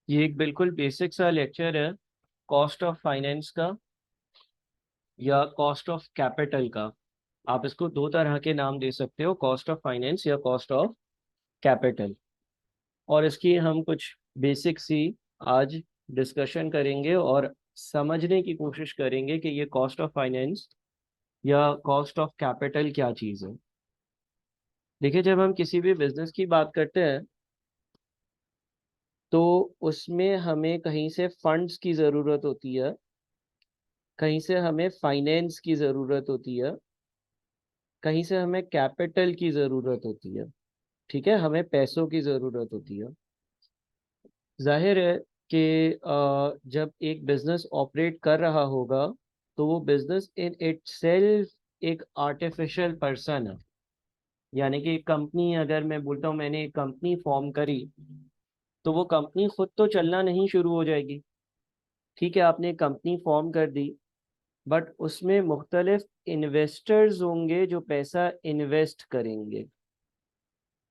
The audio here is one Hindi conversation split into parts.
ये एक बिल्कुल बेसिक सा लेक्चर है कॉस्ट ऑफ फाइनेंस का या कॉस्ट ऑफ कैपिटल का। आप इसको दो तरह के नाम दे सकते हो, कॉस्ट ऑफ फाइनेंस या कॉस्ट ऑफ कैपिटल। और इसकी हम कुछ बेसिक सी आज डिस्कशन करेंगे और समझने की कोशिश करेंगे कि ये कॉस्ट ऑफ फाइनेंस या कॉस्ट ऑफ कैपिटल क्या चीज़ है। देखिए, जब हम किसी भी बिजनेस की बात करते हैं तो उसमें हमें कहीं से फंड्स की ज़रूरत होती है, कहीं से हमें फाइनेंस की ज़रूरत होती है, कहीं से हमें कैपिटल की ज़रूरत होती है। ठीक है, हमें पैसों की ज़रूरत होती है। जाहिर है कि जब एक बिजनेस ऑपरेट कर रहा होगा तो वो बिजनेस इन इटसेल्फ एक आर्टिफिशियल पर्सन है। यानी कि कंपनी, अगर मैं बोलता हूँ मैंने एक कंपनी फॉर्म करी, तो वो कंपनी खुद तो चलना नहीं शुरू हो जाएगी। ठीक है, आपने एक कंपनी फॉर्म कर दी, बट उसमें मुख्तलिफ इन्वेस्टर्स होंगे जो पैसा इन्वेस्ट करेंगे।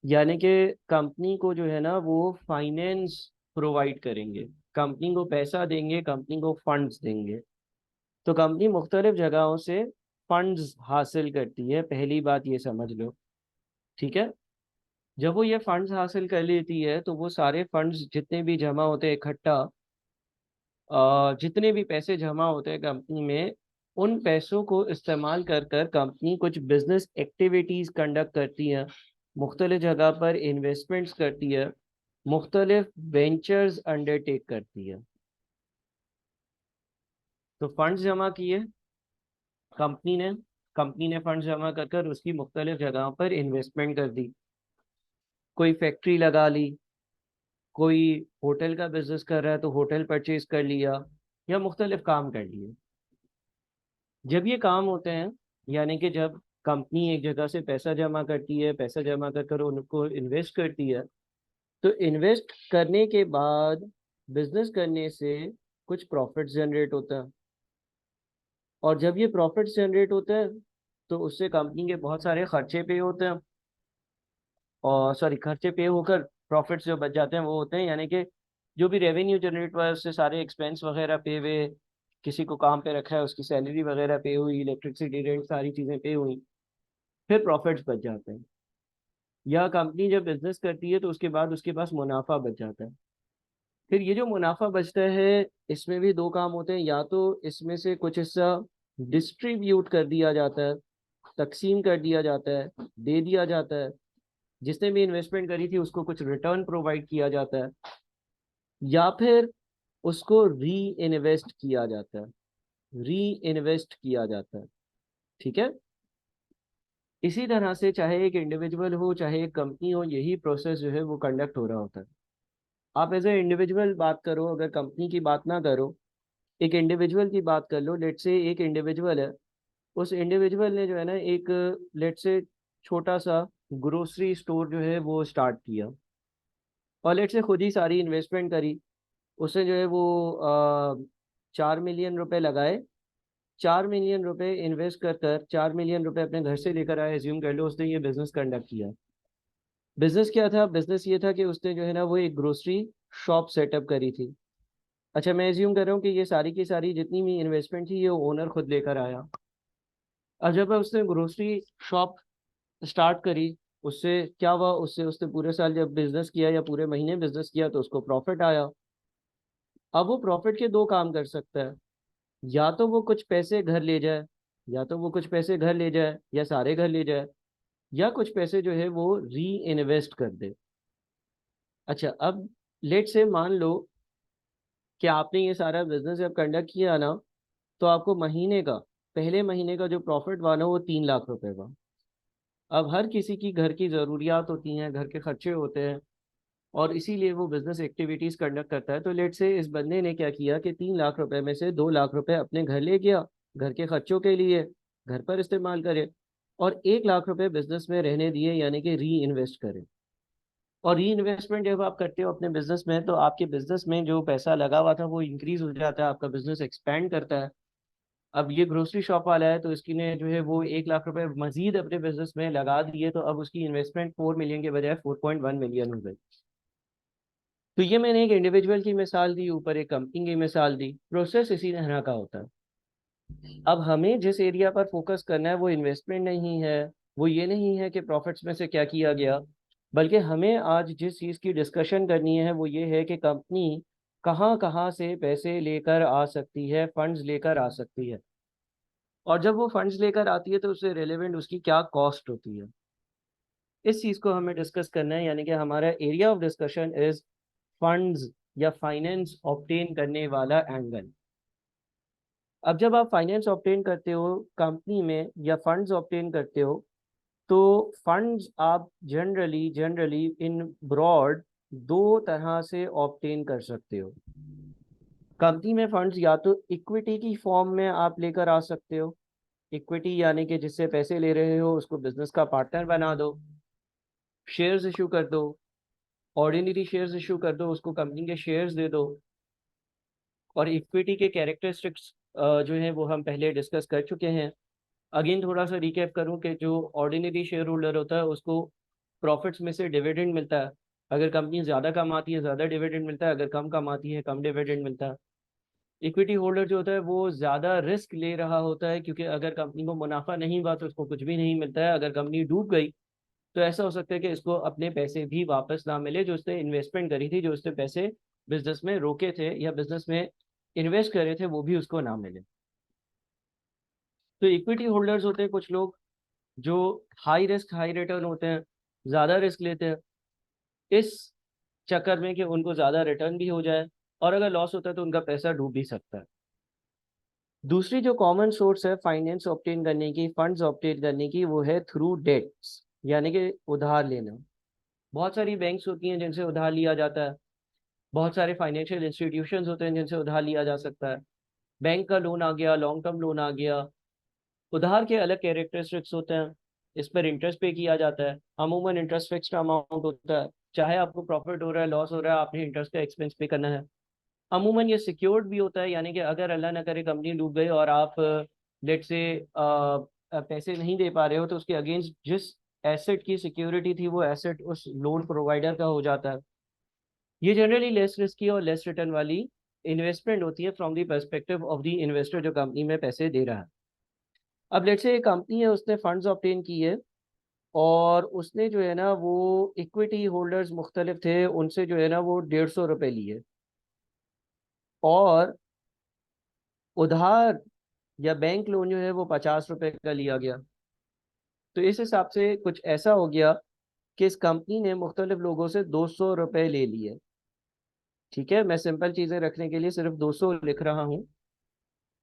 यानी कि कंपनी को जो है ना वो फाइनेंस प्रोवाइड करेंगे, कंपनी को पैसा देंगे, कंपनी को फंड्स देंगे। तो कंपनी मुख्तलिफ जगहों से फंड्स हासिल करती है, पहली बात ये समझ लो। ठीक है, जब वो ये फंड्स हासिल कर लेती है तो वो सारे फंड्स जितने भी जमा होते हैं इकट्ठा, जितने भी पैसे जमा होते हैं कंपनी में, उन पैसों को इस्तेमाल कर कर कंपनी कुछ बिजनेस एक्टिविटीज़ कंडक्ट करती है, मुख्तलिफ जगह पर इन्वेस्टमेंट्स करती है, मुख्तलिफ वेंचर्स अंडरटेक करती है। तो फंड्स जमा किए कंपनी ने, कंपनी ने फंड्स जमा कर कर उसकी मुख्तलिफ जगहों पर इन्वेस्टमेंट कर दी। कोई फैक्ट्री लगा ली, कोई होटल का बिजनेस कर रहा है तो होटल परचेज कर लिया, या मुख्तलिफ काम कर लिए। जब ये काम होते हैं, यानी कि जब कंपनी एक जगह से पैसा जमा करती है, पैसा जमा कर कर उनको इन्वेस्ट करती है, तो इन्वेस्ट करने के बाद बिजनेस करने से कुछ प्रॉफिट जनरेट होता है। और जब ये प्रॉफिट जनरेट होते हैं तो उससे कंपनी के बहुत सारे खर्चे पे होते हैं, और सॉरी, खर्चे पे होकर प्रॉफिट्स जो बच जाते हैं वो होते हैं, यानी कि जो भी रेवेन्यू जनरेट हुआ है उससे सारे एक्सपेंस वगैरह पे हुए, किसी को काम पे रखा है उसकी सैलरी वगैरह पे हुई, इलेक्ट्रिसिटी रेंट, सारी चीज़ें पे हुई, फिर प्रॉफिट्स बच जाते हैं। या कंपनी जब बिजनेस करती है तो उसके बाद उसके पास मुनाफा बच जाता है। फिर ये जो मुनाफा बचता है, इसमें भी दो काम होते हैं। या तो इसमें से कुछ हिस्सा डिस्ट्रीब्यूट कर दिया जाता है, तकसीम कर दिया जाता है, दे दिया जाता है, जिसने भी इन्वेस्टमेंट करी थी उसको कुछ रिटर्न प्रोवाइड किया जाता है, या फिर उसको री इन्वेस्ट किया जाता है, री इन्वेस्ट किया जाता है। ठीक है, इसी तरह से चाहे एक इंडिविजुअल हो चाहे एक कंपनी हो, यही प्रोसेस जो है वो कंडक्ट हो रहा होता है। आप एज ए इंडिविजुअल बात करो, अगर कंपनी की बात ना करो, एक इंडिविजुअल की बात कर लो। लेट से एक इंडिविजुअल है, उस इंडिविजुअल ने जो है ना एक, लेट से छोटा सा ग्रोसरी स्टोर जो है वो स्टार्ट किया, और लेट से खुद ही सारी इन्वेस्टमेंट करी। उसने जो है वो 4 मिलियन रुपए लगाए। 4 मिलियन रुपए इन्वेस्ट कर कर 4 मिलियन रुपए अपने घर से लेकर आया, एज्यूम कर लो उसने ये बिजनेस कंडक्ट किया। बिजनेस क्या था? बिजनेस ये था कि उसने जो है ना वो एक ग्रोसरी शॉप सेटअप करी थी। अच्छा, मैं एज्यूम कर रहा हूँ कि ये सारी की सारी जितनी भी इन्वेस्टमेंट थी ये ओनर खुद लेकर आया। और जब उसने ग्रोसरी शॉप स्टार्ट करी, उससे क्या हुआ? उससे उसने पूरे साल जब बिजनेस किया या पूरे महीने बिजनेस किया तो उसको प्रॉफिट आया। अब वो प्रॉफिट के दो काम कर सकता है, या तो वो कुछ पैसे घर ले जाए, या तो वो कुछ पैसे घर ले जाए या सारे घर ले जाए, या कुछ पैसे जो है वो री इन्वेस्ट कर दे। अच्छा, अब लेट से मान लो कि आपने ये सारा बिजनेस जब कंडक्ट किया ना, तो आपको महीने का, पहले महीने का जो प्रॉफिट हुआ ना वो 3 लाख रुपए का। अब हर किसी की घर की ज़रूरियात होती हैं, घर के खर्चे होते हैं, और इसीलिए वो बिजनेस एक्टिविटीज़ कंडक्ट करता है। तो लेट से इस बंदे ने क्या किया कि 3 लाख रुपए में से 2 लाख रुपए अपने घर ले गया, घर के खर्चों के लिए, घर पर इस्तेमाल करे, और 1 लाख रुपए बिजनेस में रहने दिए, यानी कि री इन्वेस्ट करे। और री इन्वेस्टमेंट जब आप करते हो अपने बिजनेस में, तो आपके बिजनेस में जो पैसा लगा हुआ था वो इंक्रीज हो जाता है, आपका बिजनेस एक्सपैंड करता है। अब ये ग्रोसरी शॉप वाला है तो इसकी ने जो है वो 1 लाख रुपए मजीद अपने बिजनेस में लगा दिए, तो अब उसकी इन्वेस्टमेंट 4 मिलियन के बजाय 4.1 मिलियन हो गई। तो ये मैंने एक इंडिविजुअल की मिसाल दी, ऊपर एक कंपनी की मिसाल दी, प्रोसेस इसी तरह का होता है। अब हमें जिस एरिया पर फोकस करना है वो इन्वेस्टमेंट नहीं है, वो ये नहीं है कि प्रॉफिट्स में से क्या किया गया, बल्कि हमें आज जिस चीज़ की डिस्कशन करनी है वो ये है कि कंपनी कहाँ कहाँ से पैसे लेकर आ सकती है, फंड्स लेकर आ सकती है, और जब वो फंड्स लेकर आती है तो उससे रिलेवेंट उसकी क्या कॉस्ट होती है। इस चीज़ को हमें डिस्कस करना है, यानी कि हमारा area of discussion is funds या फाइनेंस ऑब्टेन करने वाला एंगल। अब जब आप फाइनेंस ऑब्टेन करते हो कंपनी में या फंड्स ऑब्टेन करते हो, तो फंड्स आप जनरली जनरली इन ब्रॉड दो तरह से ऑब्टेन कर सकते हो। कंपनी में फंड्स या तो इक्विटी की फॉर्म में आप लेकर आ सकते हो, इक्विटी यानी कि जिससे पैसे ले रहे हो उसको बिजनेस का पार्टनर बना दो, शेयर्स इशू कर दो, ऑर्डिनरी शेयर्स इशू कर दो, उसको कंपनी के शेयर्स दे दो। और इक्विटी के कैरेक्टरिस्टिक्स जो है वो हम पहले डिस्कस कर चुके हैं। अगेन थोड़ा सा रिकैप करूं कि जो ऑर्डिनरी शेयर होल्डर होता है उसको प्रॉफिट्स में से डिविडेंड मिलता है। अगर कंपनी ज़्यादा कमाती है ज़्यादा डिविडेंड मिलता है, अगर कम कमाती है कम डिविडेंड मिलता है। इक्विटी होल्डर जो होता है वो ज़्यादा रिस्क ले रहा होता है, क्योंकि अगर कंपनी को मुनाफा नहीं हुआ तो उसको कुछ भी नहीं मिलता है। अगर कंपनी डूब गई तो ऐसा हो सकता है कि इसको अपने पैसे भी वापस ना मिले जो उसने इन्वेस्टमेंट करी थी, जो उसने पैसे बिजनेस में रोके थे या बिजनेस में इन्वेस्ट करे थे, वो भी उसको ना मिले। तो इक्विटी होल्डर्स होते हैं कुछ लोग जो हाई रिस्क हाई रिटर्न होते हैं, ज़्यादा रिस्क लेते हैं इस चक्कर में कि उनको ज़्यादा रिटर्न भी हो जाए, और अगर लॉस होता है तो उनका पैसा डूब भी सकता है। दूसरी जो कॉमन सोर्स है फाइनेंस ऑब्टेन करने की, फंड्स ऑब्टेन करने की, वो है थ्रू डेट्स, यानी कि उधार लेना। बहुत सारी बैंक्स होती हैं जिनसे उधार लिया जाता है, बहुत सारे फाइनेंशियल इंस्टीट्यूशंस होते हैं जिनसे उधार लिया जा सकता है। बैंक का लोन आ गया, लॉन्ग टर्म लोन आ गया। उधार के अलग कैरेक्टरिस्टिक्स होते हैं, इस पर इंटरेस्ट पे किया जाता है। अमूमन इंटरेस्ट फिक्स्ड अमाउंट होता है, चाहे आपको प्रॉफिट हो रहा है लॉस हो रहा है आपने इंटरेस्ट का एक्सपेंस पे करना है। अमूमन ये सिक्योर्ड भी होता है, यानी कि अगर अल्लाह ना करे कंपनी डूब गई और आप लेट से पैसे नहीं दे पा रहे हो तो उसके अगेंस्ट जिस एसेट की सिक्योरिटी थी वो एसेट उस लोन प्रोवाइडर का हो जाता है। ये जनरली लेस रिस्की और लेस रिटर्न वाली इन्वेस्टमेंट होती है from the perspective of the investor जो कंपनी में पैसे दे रहा है। अब लेट से एक कंपनी है उसने फंड्स ऑब्टेन किए और उसने जो है ना वो इक्विटी होल्डर्स मुख्तलिफ थे उनसे जो है ना वो 150 रुपये लिए, और उधार या बैंक लोन जो है वो 50 रुपये का लिया गया। तो इस हिसाब से कुछ ऐसा हो गया कि इस कंपनी ने मुख्तलिफ लोगों से 200 रुपये ले लिए। ठीक है, मैं सिंपल चीज़ें रखने के लिए सिर्फ 200 लिख रहा हूँ।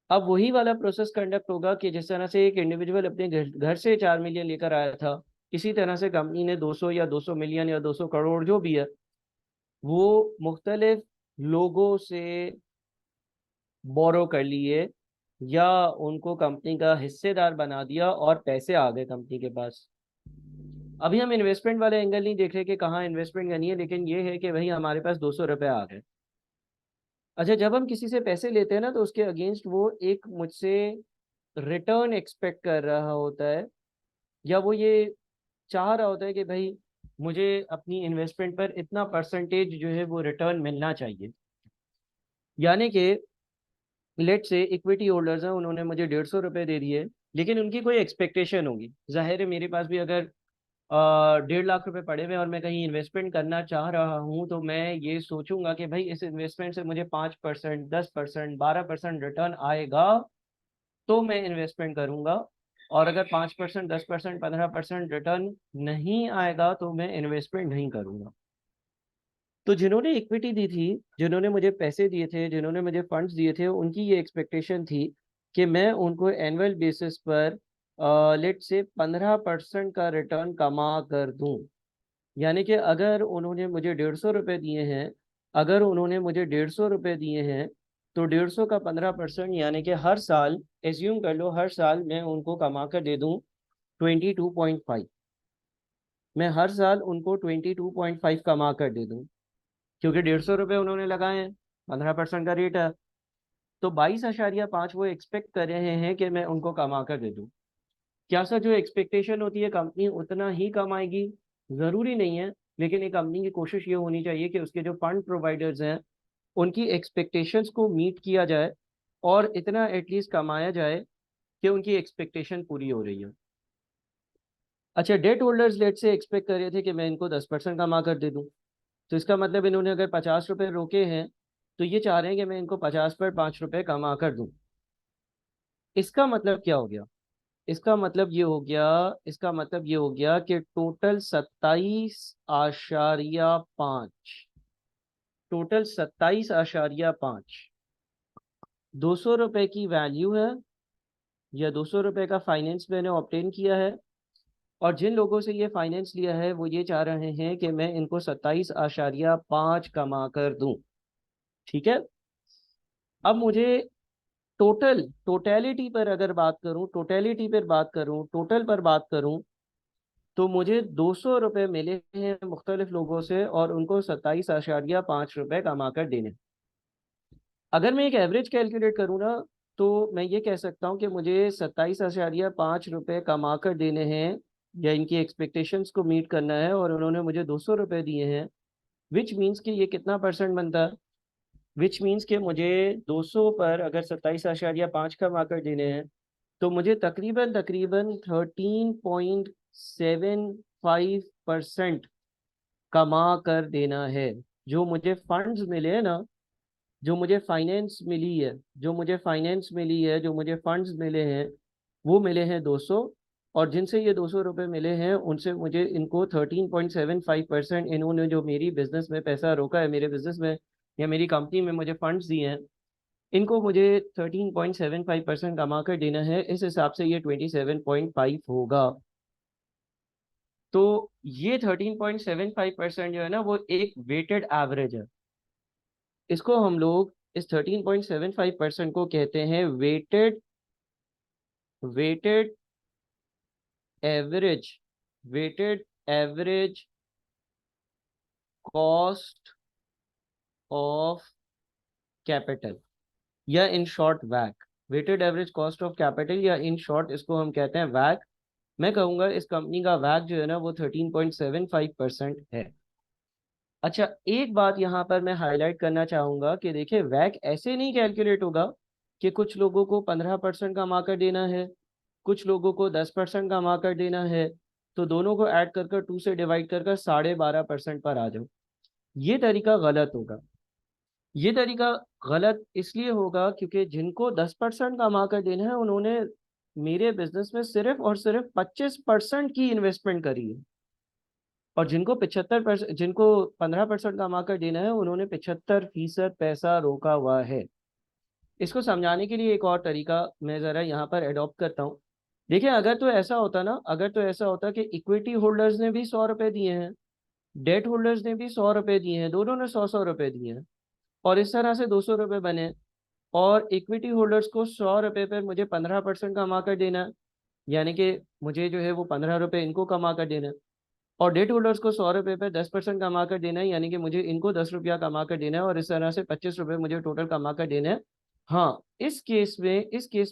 अब वही वाला प्रोसेस कंडक्ट होगा कि जिस तरह से एक इंडिविजुअल अपने घर से 4 मिलियन लेकर आया था, इसी तरह से कंपनी ने 200 या 200 मिलियन या 200 करोड़ जो भी है वो मुख्तलिफ लोगों से बोरो कर लिए, या उनको कंपनी का हिस्सेदार बना दिया और पैसे आ गए कंपनी के पास। अभी हम इन्वेस्टमेंट वाले एंगल नहीं देख रहे कि कहाँ इन्वेस्टमेंट करनी है, लेकिन ये है कि भाई हमारे पास 200 रुपये आ गए। अच्छा, जब हम किसी से पैसे लेते हैं ना तो उसके अगेंस्ट वो एक मुझसे रिटर्न एक्सपेक्ट कर रहा होता है, या वो ये चाह रहा होता है कि भाई मुझे अपनी इन्वेस्टमेंट पर इतना परसेंटेज जो है वो रिटर्न मिलना चाहिए। यानी कि लेट से इक्विटी होल्डर्स हैं, उन्होंने मुझे 150 रुपये दे दिए, लेकिन उनकी कोई एक्सपेक्टेशन होगी। जाहिर है मेरे पास भी अगर 1.5 लाख रुपए पड़े हुए और मैं कहीं इन्वेस्टमेंट करना चाह रहा हूँ तो मैं ये सोचूंगा कि भाई इस इन्वेस्टमेंट से मुझे 5%, 10%, 12% रिटर्न आएगा तो मैं इन्वेस्टमेंट करूंगा। और अगर 5%, 10%, 15% रिटर्न नहीं आएगा तो मैं इन्वेस्टमेंट नहीं करूंगा। तो जिन्होंने इक्विटी दी थी, जिन्होंने मुझे पैसे दिए थे, जिन्होंने मुझे फंड्स दिए थे, उनकी ये एक्सपेक्टेशन थी कि मैं उनको एनुअल बेसिस पर लेट से 15% का रिटर्न कमा कर दूं। यानी कि अगर उन्होंने मुझे 150 रुपये दिए हैं, अगर उन्होंने मुझे 150 रुपये दिए हैं तो 150 का 15% यानी कि हर साल, एज्यूम कर लो हर साल मैं उनको कमा कर दे दूं 22.5। मैं हर साल उनको 22.5 कमा कर दे दूं, क्योंकि 150 रुपये उन्होंने लगाए हैं, 15% का रेट है। तो 22.5 वो एक्सपेक्ट कर रहे हैं कि मैं उनको कमा कर दे दूं। क्या सर जो एक्सपेक्टेशन होती है कंपनी उतना ही कमाएगी? ज़रूरी नहीं है। लेकिन एक कंपनी की कोशिश ये होनी चाहिए कि उसके जो फंड प्रोवाइडर्स हैं उनकी एक्सपेक्टेशंस को मीट किया जाए और इतना एटलीस्ट कमाया जाए कि उनकी एक्सपेक्टेशन पूरी हो रही है। अच्छा, डेट होल्डर्स लेट से एक्सपेक्ट कर रहे थे कि मैं इनको 10% कमा कर दे दूं, तो इसका मतलब इन्होंने अगर 50 रुपये रोके हैं तो ये चाह रहे हैं कि मैं इनको 50 पर 5 रुपये कमा कर दूं। इसका मतलब क्या हो गया? इसका मतलब ये हो गया कि टोटल 27.5, टोटल 27.5 200 रुपए की वैल्यू है, या 200 रुपए का फाइनेंस मैंने ऑब्टेन किया है। और जिन लोगों से ये फाइनेंस लिया है वो ये चाह रहे हैं कि मैं इनको 27.5 कमा कर दूं। ठीक है। अब मुझे टोटलिटी पर अगर बात करूं, टोटल पर बात करूं, तो मुझे 200 रुपये मिले हैं मुख्तलिफ लोगों से और उनको 27.5 रुपये कमा कर देने। अगर मैं एक एवरेज कैलकुलेट करूँ ना, तो मैं ये कह सकता हूँ कि मुझे 27.5 रुपये कमा कर देने हैं, या इनकी एक्सपेक्टेशंस को मीट करना है, और उन्होंने मुझे 200 रुपये दिए हैं। विच मीन्स कि ये कितना परसेंट बनता है? विच मीन्स कि मुझे 200 पर अगर 27.5 कमा कर देने हैं, तो मुझे तकरीबन तकरीबन 13.75% कमा कर देना है। जो मुझे फंड्स मिले हैं ना, जो मुझे फाइनेंस मिली है, जो मुझे फंड्स मिले हैं, वो मिले हैं 200। और जिनसे ये 200 रुपये मिले हैं उनसे मुझे इनको 13.75%, इन्होंने जो मेरी बिजनेस में पैसा रोका है, मेरे बिजनेस में या मेरी कंपनी में मुझे फंड्स दिए हैं, इनको मुझे 13.75% कमा कर देना है। इस हिसाब से ये 27.5 होगा। तो ये 13.75% जो है ना, वो एक वेटेड एवरेज है। इसको हम लोग, इस 13.75% को कहते हैं weighted average weighted average cost of capital, या इन शॉर्ट वैक। Weighted average cost of capital, या इन शॉर्ट इसको हम कहते हैं वैक। मैं कहूंगा इस कंपनी का वैक जो है ना, वो 13.75% है। अच्छा, एक बात यहाँ पर मैं हाईलाइट करना चाहूंगा कि देखिए, वैक ऐसे नहीं कैलकुलेट होगा कि कुछ लोगों को 15% कमा कर देना है, कुछ लोगों को 10% कमा कर देना है, तो दोनों को ऐड कर कर 2 से डिवाइड कर कर 12.5% पर आ जाओ। ये तरीका गलत होगा। ये तरीका गलत इसलिए होगा क्योंकि जिनको 10% कमा कर देना है, उन्होंने मेरे बिजनेस में सिर्फ और सिर्फ 25% की इन्वेस्टमेंट करी है। और जिनको 15% कमा कर देना है, उन्होंने 75% पैसा रोका हुआ है। इसको समझाने के लिए एक और तरीका मैं ज़रा यहाँ पर एडॉप्ट करता हूँ। देखिए, अगर तो ऐसा होता कि इक्विटी होल्डर्स ने भी 100 रुपये दिए हैं, डेट होल्डर्स ने भी 100 रुपये दिए हैं, दोनों ने 100 100 रुपये दिए हैं, और इस तरह से 200 रुपये बने, और इक्विटी होल्डर्स को 100 रुपये पर मुझे 15% कमा कर देना है, यानी कि मुझे जो है वो 15 रुपये इनको कमा कर देना है। और डेट होल्डर्स को 100 रुपये पे 10% कमा कर देना है, यानी कि मुझे इनको 10 रुपया कमा कर देना है, और इस तरह से 25 रुपये मुझे टोटल कमा कर देना है। हाँ, इस केस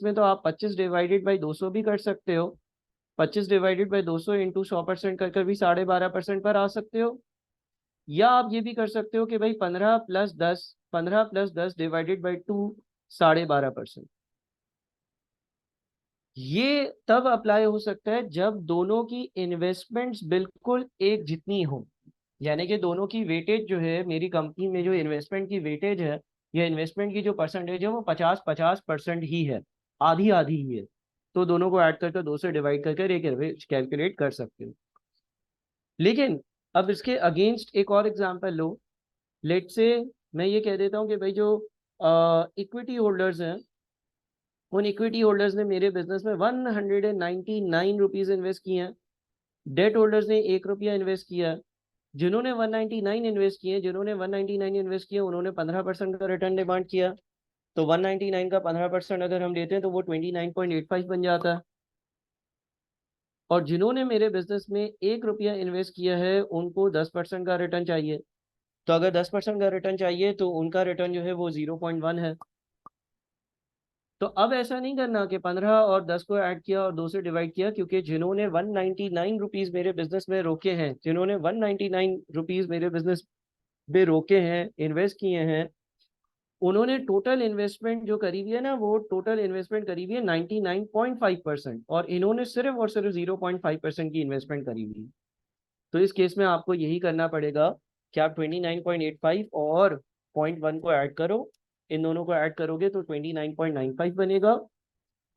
में तो आप 25 डिवाइडेड बाई 200 भी कर सकते हो। 25 डिवाइडेड बाई 200 इंटू 100% कर कर भी 12.5% पर आ सकते हो। या आप ये भी कर सकते हो कि भाई 15 + 10 डिवाइडेड बाई 2 12.5%। ये तब अप्लाई हो सकता है जब दोनों की इन्वेस्टमेंट्स बिल्कुल एक जितनी हो, यानी कि दोनों की वेटेज जो है, मेरी कंपनी में जो इन्वेस्टमेंट की वेटेज है या इन्वेस्टमेंट की जो परसेंटेज है, वो 50-50% ही है, आधी आधी ही है। तो दोनों को ऐड करके 2 से डिवाइड करके एक एवरेज कैलकुलेट कर सकते हो। लेकिन अब इसके अगेंस्ट एक और एग्जांपल लो। लेट से मैं ये कह देता हूँ कि भाई जो इक्विटी होल्डर्स हैं, उन इक्विटी होल्डर्स ने मेरे बिजनेस में 199 रुपीज इन्वेस्ट किए हैं। डेट होल्डर्स ने 1 रुपया इन्वेस्ट किया है। जिन्होंने 199 इन्वेस्ट किए, उन्होंने 15% का रिटर्न डिमांड किया। तो 199 का 15% अगर हम लेते हैं तो वो 29.85 बन जाता है। और जिन्होंने मेरे बिजनेस में 1 रुपया इन्वेस्ट किया है, उनको 10% का रिटर्न चाहिए। तो अगर 10% का रिटर्न चाहिए तो उनका रिटर्न जो है वो 0.1 है। तो अब ऐसा नहीं करना कि 15 और 10 को ऐड किया और 2 से डिवाइड किया, क्योंकि जिन्होंने 199 रुपीज मेरे बिजनेस में रोके हैं, जिन्होंने 199 रुपीज मेरे बिजनेस में रोके हैं, इन्वेस्ट किए हैं, उन्होंने टोटल इन्वेस्टमेंट जो करी हुई है ना, वो टोटल इन्वेस्टमेंट करी हुई है 99.5%, और इन्होंने सिर्फ और सिर्फ 0.5% की इन्वेस्टमेंट करी हुई है। तो इस केस में आपको यही करना पड़ेगा कि आप 29.85 और 0.1 को ऐड करो, इन दोनों को ऐड करोगे तो 29.95 बनेगा,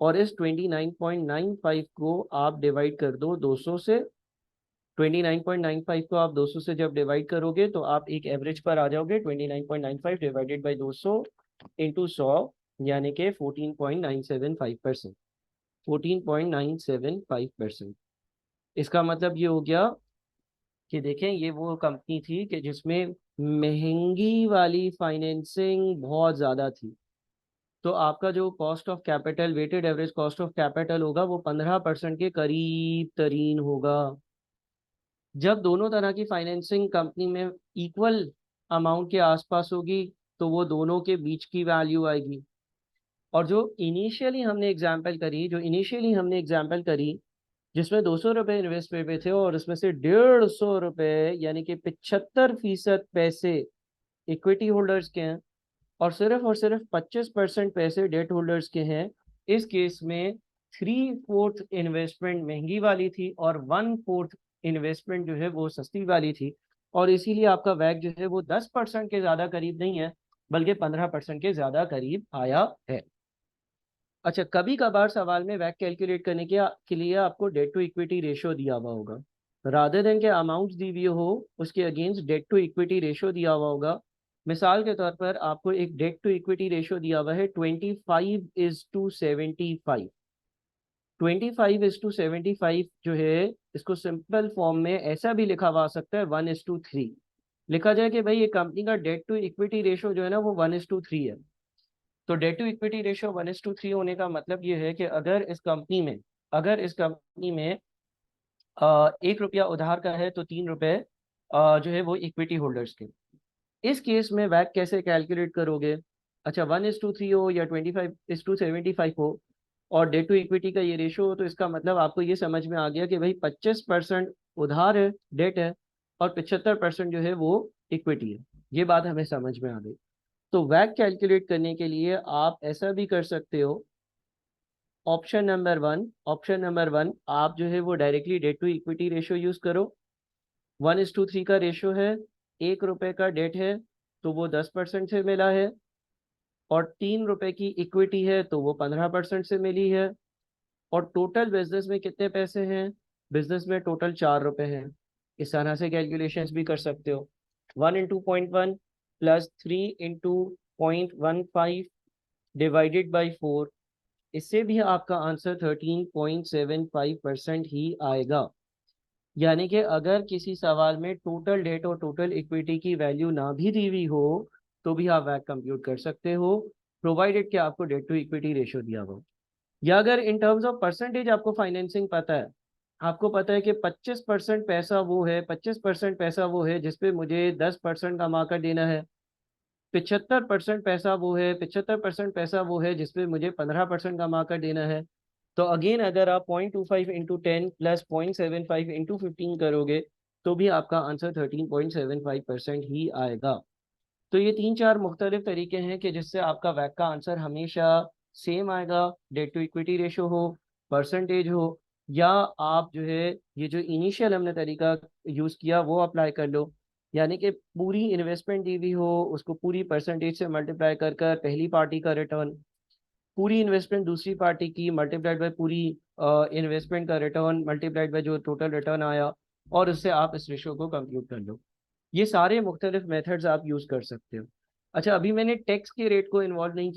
और इस 29.95 को आप डिवाइड कर दो 200 से। 29.95 को आप 200 से जब डिवाइड करोगे तो आप एक एवरेज पर आ जाओगे, 29.95 डिवाइडेड बाई 200 इंटू 100, यानी कि 14.975%। 14.975%। इसका मतलब ये हो गया कि देखें, ये वो कंपनी थी कि जिसमें महंगी वाली फाइनेंसिंग बहुत ज़्यादा थी। तो आपका जो cost of capital, weighted average cost of capital होगा, वो 15% के करीब तरीन होगा। जब दोनों तरह की फाइनेंसिंग कंपनी में इक्वल अमाउंट के आसपास होगी, तो वो दोनों के बीच की वैल्यू आएगी। और जो इनिशियली हमने एग्जाम्पल करी, जिसमें 200 रुपये इन्वेस्ट पे थे और उसमें से 150 रुपये यानी कि 75% पैसे इक्विटी होल्डर्स के हैं, और सिर्फ 25% पैसे डेट होल्डर्स के हैं। इस केस में 3/4 इन्वेस्टमेंट महंगी वाली थी और 1/4 इन्वेस्टमेंट जो है वो सस्ती वाली थी, और इसीलिए आपका वैक जो है वो 10% के ज़्यादा करीब नहीं है, बल्कि 15% के ज़्यादा करीब आया है। अच्छा, कभी कभार सवाल में वैक कैलकुलेट करने के लिए आपको डेट टू इक्विटी रेशियो दिया हुआ होगा, रादर देन के अमाउंट दी हुई हो उसके against debt to equity ratio दिया हुआ होगा। मिसाल के तौर पर आपको एक डेट टू इक्विटी रेशियो दिया हुआ है 25:75। 25:75 जो है, इसको सिंपल फॉर्म में ऐसा भी लिखा हुआ सकता है 1:3। लिखा जाए कि भाई ये कंपनी का डेट टू इक्विटी रेशियो जो है ना, वो 1:3 है। तो डेट टू इक्विटी रेशियो 1:3 होने का मतलब ये है कि अगर इस कंपनी में 1 रुपया उधार का है, तो 3 रुपए जो है वो इक्विटी होल्डर्स के। इस केस में वैक कैसे कैलकुलेट करोगे? अच्छा, 1:3 हो या 25:75 हो, और डेट टू इक्विटी का ये रेशियो हो, तो इसका मतलब आपको ये समझ में आ गया कि भाई 25% उधार है, डेट है, और 75% जो है वो इक्विटी है। ये बात हमें समझ में आ गई। तो वैक कैलकुलेट करने के लिए आप ऐसा भी कर सकते हो। ऑप्शन नंबर वन आप जो है वो directly debt to equity ratio use करो। 1:3 का रेशियो है, 1 रुपए का डेट है तो वो 10% से मिला है, और 3 रुपए की इक्विटी है तो वो 15% से मिली है। और टोटल बिजनेस में कितने पैसे हैं? बिजनेस में टोटल 4 रुपए हैं। इस तरह से कैलकुलेशंस भी कर सकते हो। 1:0.1 प्लस 3:0.15 डिवाइडेड बाई 4, इससे भी आपका आंसर 13.75% ही आएगा। यानी कि अगर किसी सवाल में टोटल डेट और टोटल इक्विटी की वैल्यू ना भी दी हुई हो, तो भी आप वैक कंप्यूट कर सकते हो, प्रोवाइडेड कि आपको डेट टू इक्विटी रेशियो दिया हो। या अगर इन टर्म्स ऑफ परसेंटेज आपको फाइनेंसिंग पता है, आपको पता है कि 25% पैसा वो है जिसपे मुझे 10% कमा कर देना है, 75% पैसा वो है जिसपे मुझे 15% कमा कर देना है। तो अगेन अगर आप 0.25 इंटू 10 प्लस 0.75 इंटू 15 करोगे, तो भी आपका आंसर 13.75% ही आएगा। तो ये 3-4 मुख्तलिफ तरीके हैं कि जिससे आपका वैक का आंसर हमेशा सेम आएगा, डेट टू इक्विटी रेशो हो, परसेंटेज हो, या आप जो है ये जो इनिशियल हमने तरीका यूज़ किया वो अप्लाई कर लो। यानी कि पूरी इन्वेस्टमेंट दी हुई हो, उसको पूरी परसेंटेज से मल्टीप्लाई कर कर पहली पार्टी का रिटर्न, पूरी इन्वेस्टमेंट दूसरी पार्टी की मल्टीप्लाइड बाय पूरी इन्वेस्टमेंट का रिटर्न मल्टीप्लाइड बाय जो टोटल रिटर्न आया, और उससे आप इस रेशो को कंप्यूट कर लो। ये सारे मुख्तलिफ मेथड्स आप यूज़ कर सकते हो। अच्छा, अभी मैंने टैक्स के रेट को इन्वॉल्व नहीं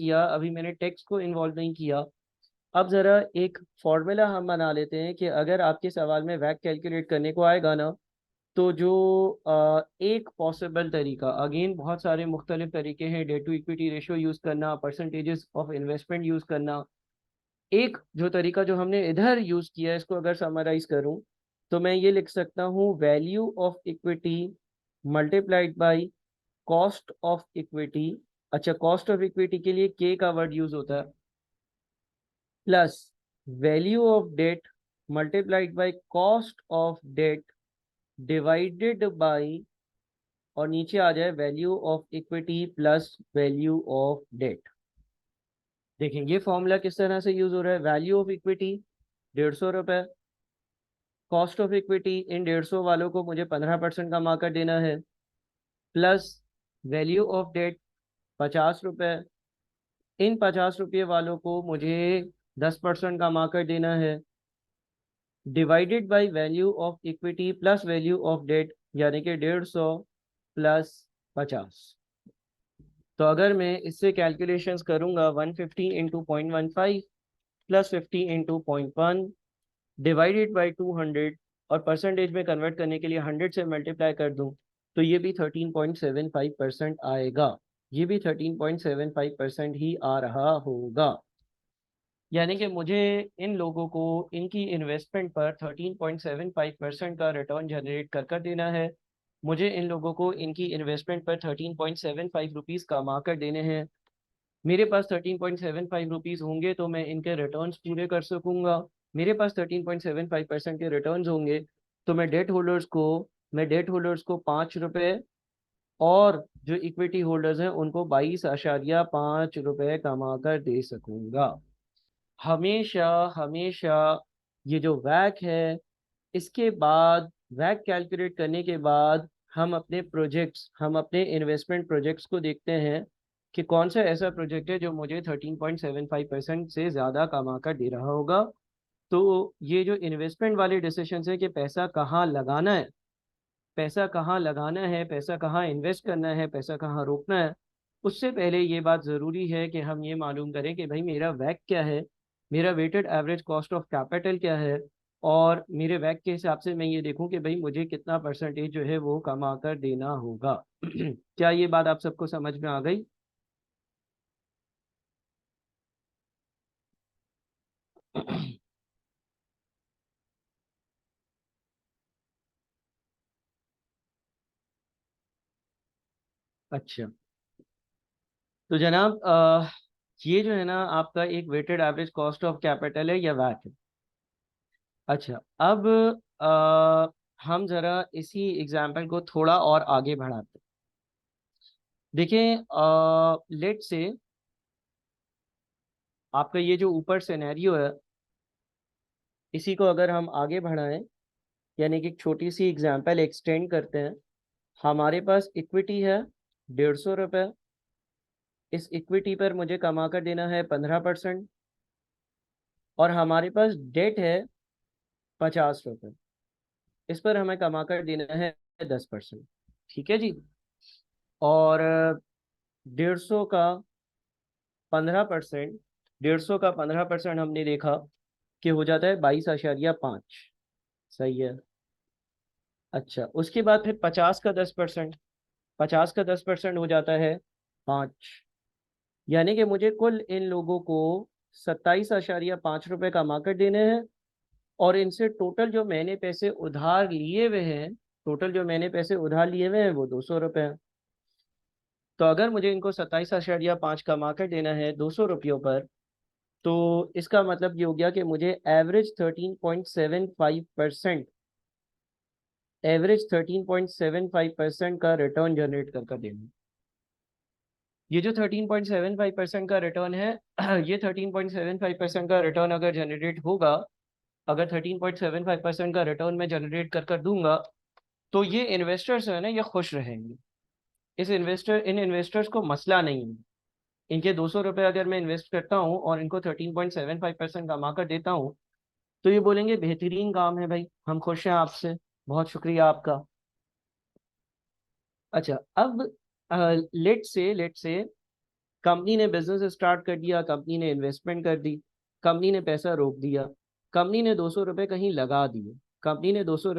किया, अब ज़रा एक फॉर्मूला हम बना लेते हैं कि अगर आपके सवाल में वैक कैलकुलेट करने को आएगा ना, तो जो एक पॉसिबल तरीका, अगेन बहुत सारे मुख्तलिफ तरीके हैं, debt to equity ratio use करना, परसेंटेजेस ऑफ इन्वेस्टमेंट यूज़ करना। एक जो तरीका जो हमने इधर यूज़ किया है, इसको अगर समराइज करूं, तो मैं ये लिख सकता हूँ value of equity multiplied by cost of equity. अच्छा, कॉस्ट ऑफ इक्विटी के लिए के का वर्ड यूज़ होता है, plus value of debt multiplied by cost of debt divided by, और नीचे आ जाए value of equity plus value of debt. देखें ये फॉर्मूला किस तरह से यूज हो रहा है। वैल्यू ऑफ इक्विटी 150 रुपये, कॉस्ट ऑफ इक्विटी इन 150 वालों को मुझे 15% का मार्कर देना है, प्लस वैल्यू ऑफ डेट 50 रुपये, इन 50 रुपये वालों को मुझे 10% का मार्कर देना है, divided by value of equity plus value of debt, यानी कि 150 प्लस 50। तो अगर मैं इससे कैलकुलेशंस करूंगा 150 into 0.15 plus 50 into 0.1 divided by 200 और परसेंटेज में कन्वर्ट करने के लिए 100 से मल्टीप्लाई कर दूं तो ये भी 13.75% आएगा। ये भी 13.75% ही आ रहा होगा। यानी कि मुझे इन लोगों को इनकी इन्वेस्टमेंट पर 13.75% का रिटर्न जनरेट कर देना है। मुझे इन लोगों को इनकी इन्वेस्टमेंट पर 13.75 रुपीज़ कमा कर देने हैं। मेरे पास 13.75 रुपीज़ होंगे तो मैं इनके रिटर्न्स पूरे कर सकूंगा। मेरे पास 13.75% के रिटर्न्स होंगे तो मैं डेट होल्डर्स को 5 रुपये और जो इक्विटी होल्डर्स हैं उनको 22.5 रुपये कमा कर दे सकूंगा। हमेशा हमेशा ये जो वैक है, इसके बाद वैक कैलकुलेट करने के बाद हम अपने इन्वेस्टमेंट प्रोजेक्ट्स को देखते हैं कि कौन सा ऐसा प्रोजेक्ट है जो मुझे 13.75% से ज़्यादा कमा कर दे रहा होगा। तो ये जो इन्वेस्टमेंट वाले डिसीजंस है कि पैसा कहाँ लगाना है, पैसा कहाँ लगाना है, पैसा कहाँ इन्वेस्ट करना है, पैसा कहाँ रोकना है, उससे पहले ये बात ज़रूरी है कि हम ये मालूम करें कि भाई मेरा वैक क्या है, मेरा weighted average cost of capital क्या है, और मेरे वैक के हिसाब से मैं ये देखूं कि भाई मुझे कितना परसेंटेज जो है वो कमा कर देना होगा। क्या ये बात आप सबको समझ में आ गई? अच्छा, तो जनाब ये जो है ना आपका एक weighted average cost of capital है या वैट है। अच्छा, अब हम जरा इसी एग्जाम्पल को थोड़ा और आगे बढ़ाते हैं। देखें, लेट से आपका ये जो ऊपर सिनेरियो है, इसी को अगर हम आगे बढ़ाएं, यानी कि एक छोटी सी एग्जाम्पल एक्सटेंड करते हैं। हमारे पास इक्विटी है 150 रुपये, इस इक्विटी पर मुझे कमा कर देना है 15%, और हमारे पास डेट है 50 रुपये, इस पर हमें कमा कर देना है 10%। ठीक है जी। और 150 का 15%, 150 का 15% हमने देखा कि हो जाता है 22.5। सही है। अच्छा, उसके बाद फिर 50 का 10%, 50 का 10% हो जाता है 5। यानी कि मुझे कुल इन लोगों को 27.5 रुपये कमा कर देने हैं, और इनसे टोटल जो मैंने पैसे उधार लिए हुए हैं वो 200 रुपये हैं। तो अगर मुझे इनको 27.5 कमा कर देना है 200 रुपयों पर, तो इसका मतलब ये हो गया कि मुझे एवरेज 13.75% का रिटर्न जनरेट कर देना है। ये जो 13.75% का रिटर्न है, ये 13.75% का रिटर्न अगर जनरेट होगा, अगर 13.75% का रिटर्न मैं जनरेट कर दूंगा, तो ये इन्वेस्टर्स है ना, ये खुश रहेंगे। इन इन्वेस्टर्स को मसला नहीं है। इनके 200 रुपये अगर मैं इन्वेस्ट करता हूँ और इनको 13.75% कमा कर देता हूँ, तो ये बोलेंगे बेहतरीन काम है भाई, हम खुश हैं आपसे, बहुत शुक्रिया आपका। अच्छा, अब लेट से कंपनी ने बिजनेस स्टार्ट कर दिया, कंपनी ने इन्वेस्टमेंट कर दी, कंपनी ने पैसा रोक दिया, कंपनी ने 200 रुपये कहीं लगा दिए, कंपनी ने 200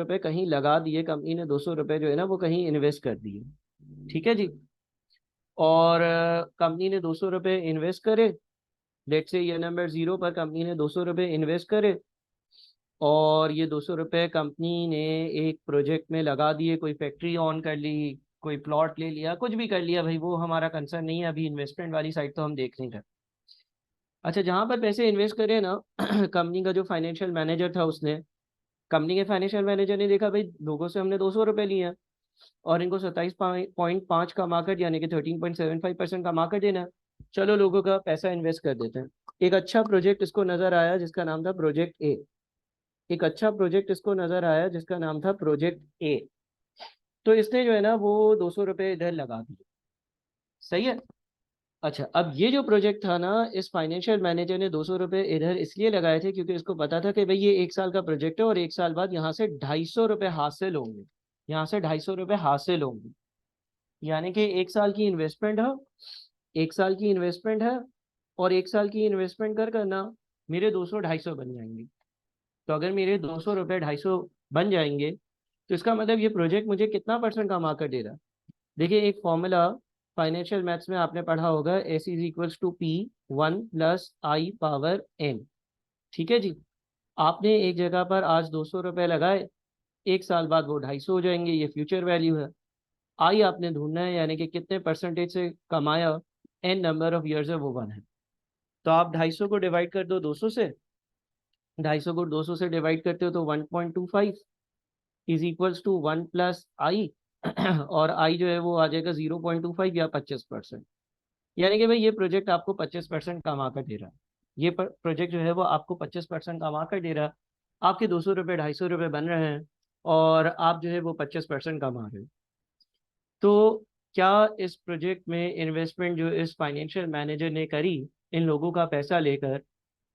रुपये जो है ना वो कहीं इन्वेस्ट कर दिए। ठीक है जी। और कंपनी ने 200 रुपये इन्वेस्ट करे, लेट से ये नंबर 0 पर कंपनी ने 200 रुपये इन्वेस्ट करे, और ये 200 रुपये कंपनी ने एक प्रोजेक्ट में लगा दिए, कोई फैक्ट्री ऑन कर ली, कोई प्लॉट ले लिया, कुछ भी कर लिया भाई, वो हमारा कंसर्न नहीं है, अभी इन्वेस्टमेंट वाली साइड तो हम देख नहीं रहे। अच्छा, जहां पर पैसे इन्वेस्ट करे ना कंपनी का जो फाइनेंशियल मैनेजर था उसने, कंपनी के फाइनेंशियल मैनेजर ने देखा भाई लोगों से हमने 200 रुपये लिए हैं और इनको 27.5 का मार्केट यानी कि 13.75% का मार्केट देना है, चलो लोगों का पैसा इन्वेस्ट कर देते हैं। एक अच्छा प्रोजेक्ट इसको नजर आया जिसका नाम था प्रोजेक्ट ए। एक अच्छा प्रोजेक्ट इसको नजर आया जिसका नाम था प्रोजेक्ट ए। तो इसने जो है ना वो 200 रुपये इधर लगा दिए। सही है। अच्छा, अब ये जो प्रोजेक्ट था ना, इस फाइनेंशियल मैनेजर ने 200 रुपये इधर इसलिए लगाए थे क्योंकि इसको पता था कि भाई ये 1 साल का प्रोजेक्ट है और 1 साल बाद यहाँ से 250 रुपये हासिल होंगे। यहाँ से 250 रुपये हासिल होंगे, यानी कि 1 साल की इन्वेस्टमेंट है। 1 साल की इन्वेस्टमेंट है और 1 साल की इन्वेस्टमेंट कर करना मेरे 200 250 बन जाएंगे। तो अगर मेरे 200 रुपये 250 बन जाएंगे तो इसका मतलब ये प्रोजेक्ट मुझे कितना परसेंट का मार्केट दे रहा है। देखिए, एक फॉर्मूला फाइनेंशियल मैथ्स में आपने पढ़ा होगा, S is equals to P 1 + I⁻n। ठीक है जी। आपने एक जगह पर आज 200 रुपये लगाए, 1 साल बाद वो 250 हो जाएंगे, ये फ्यूचर वैल्यू है। आई आपने ढूंढना है, यानी कि कितने परसेंटेज से कमाया, एन नंबर ऑफ ईयर्स है, वो 1 है। तो आप 250 को डिवाइड कर दो 200 से, 250 को 200 से डिवाइड करते हो तो 1.25 इज इक्वल्स टू 1 + I। और आई जो है वो आ जाएगा 0.25 या 25%। यानी कि भाई ये प्रोजेक्ट आपको 25% कमा कर दे रहा है। ये प्रोजेक्ट जो है वो आपको 25% कमा कर दे रहा है। आपके 200 रुपये 250 रुपये बन रहे हैं और आप जो है वो 25% कमा रहे हो। तो क्या इस प्रोजेक्ट में इन्वेस्टमेंट जो इस फाइनेंशियल मैनेजर ने करी, इन लोगों का पैसा लेकर,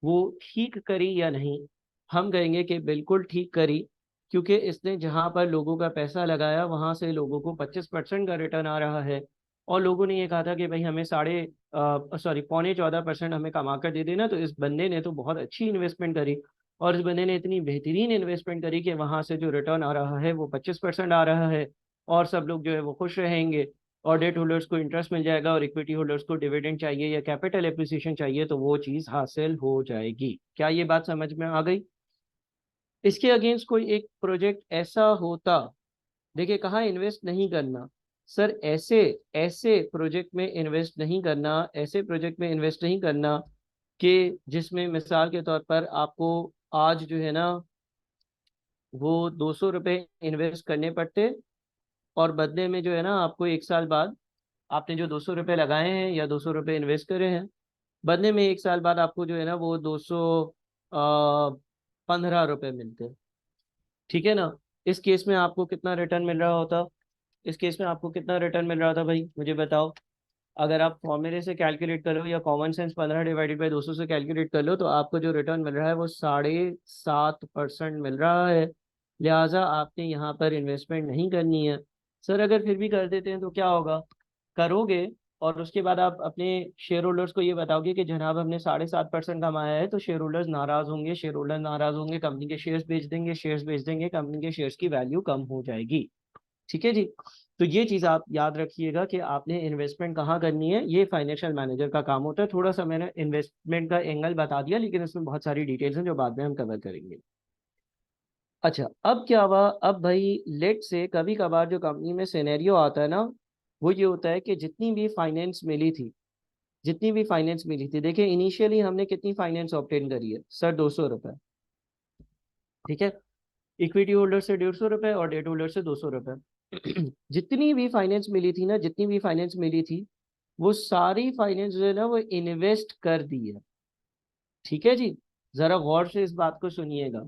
वो ठीक करी या नहीं? हम कहेंगे कि बिल्कुल ठीक करी, क्योंकि इसने जहां पर लोगों का पैसा लगाया वहां से लोगों को 25% का रिटर्न आ रहा है। और लोगों ने ये कहा था कि भाई हमें 14.5% हमें कमा कर दे देना, तो इस बंदे ने तो बहुत अच्छी इन्वेस्टमेंट करी। और इस बंदे ने इतनी बेहतरीन इन्वेस्टमेंट करी कि वहां से जो रिटर्न आ रहा है वो 25% आ रहा है। और सब लोग जो है वो खुश रहेंगे, और डेट होल्डर्स को इंटरेस्ट मिल जाएगा, और इक्विटी होल्डर्स को डिविडेंड चाहिए या कैपिटल एप्रिसिएशन चाहिए तो वो चीज़ हासिल हो जाएगी। क्या ये बात समझ में आ गई? इसके अगेंस्ट कोई एक प्रोजेक्ट ऐसा होता, देखिए कहाँ इन्वेस्ट नहीं करना, सर ऐसे ऐसे प्रोजेक्ट में इन्वेस्ट नहीं करना, ऐसे प्रोजेक्ट में इन्वेस्ट नहीं करना कि जिसमें मिसाल के तौर पर आपको आज जो है ना वो 200 रुपये इन्वेस्ट करने पड़ते, और बदले में जो है ना आपको 1 साल बाद, आपने जो 200 रुपये लगाए हैं या 200 रुपये इन्वेस्ट करे हैं, बदले में 1 साल बाद आपको जो है ना वो 215 रुपये मिलते हैं। ठीक है ना? इस केस में आपको कितना रिटर्न मिल रहा होता? इस केस में आपको कितना रिटर्न मिल रहा था भाई, मुझे बताओ। अगर आप फॉर्मूले से कैलकुलेट करो या कॉमन सेंस 15/200 से कैलकुलेट कर लो, तो आपको जो रिटर्न मिल रहा है वो 7.5% मिल रहा है। लिहाजा आपने यहाँ पर इन्वेस्टमेंट नहीं करनी है। सर अगर फिर भी कर देते हैं तो क्या होगा? करोगे, और उसके बाद आप अपने शेयर होल्डर्स को ये बताओगे कि जनाब हमने 7.5% कमाया है, तो शेयर होल्डर्स नाराज होंगे, शेयर होल्डर नाराज होंगे, कंपनी के शेयर्स बेच देंगे, शेयर्स बेच देंगे, कंपनी के शेयर्स की वैल्यू कम हो जाएगी। ठीक है जी। तो ये चीज़ आप याद रखिएगा कि आपने इन्वेस्टमेंट कहाँ करनी है, ये फाइनेंशियल मैनेजर का काम होता है। थोड़ा सा मैंने इन्वेस्टमेंट का एंगल बता दिया, लेकिन इसमें बहुत सारी डिटेल्स हैं जो बाद में हम कवर करेंगे। अच्छा, अब क्या हुआ? अब भाई लेट से कभी कभार जो कंपनी में सिनेरियो आता है ना, वो ये होता है कि जितनी भी फाइनेंस मिली थी, देखिए इनिशियली हमने कितनी फाइनेंस ऑब्टेन करी है सर? 200 रुपये। ठीक है। इक्विटी होल्डर से 150 रुपये और डेट होल्डर से 200 रुपये। जितनी भी फाइनेंस मिली थी ना, जितनी भी फाइनेंस मिली थी, वो सारी फाइनेंस जो है ना वो इन्वेस्ट कर दी है। ठीक है जी। जरा गौर से इस बात को सुनिएगा।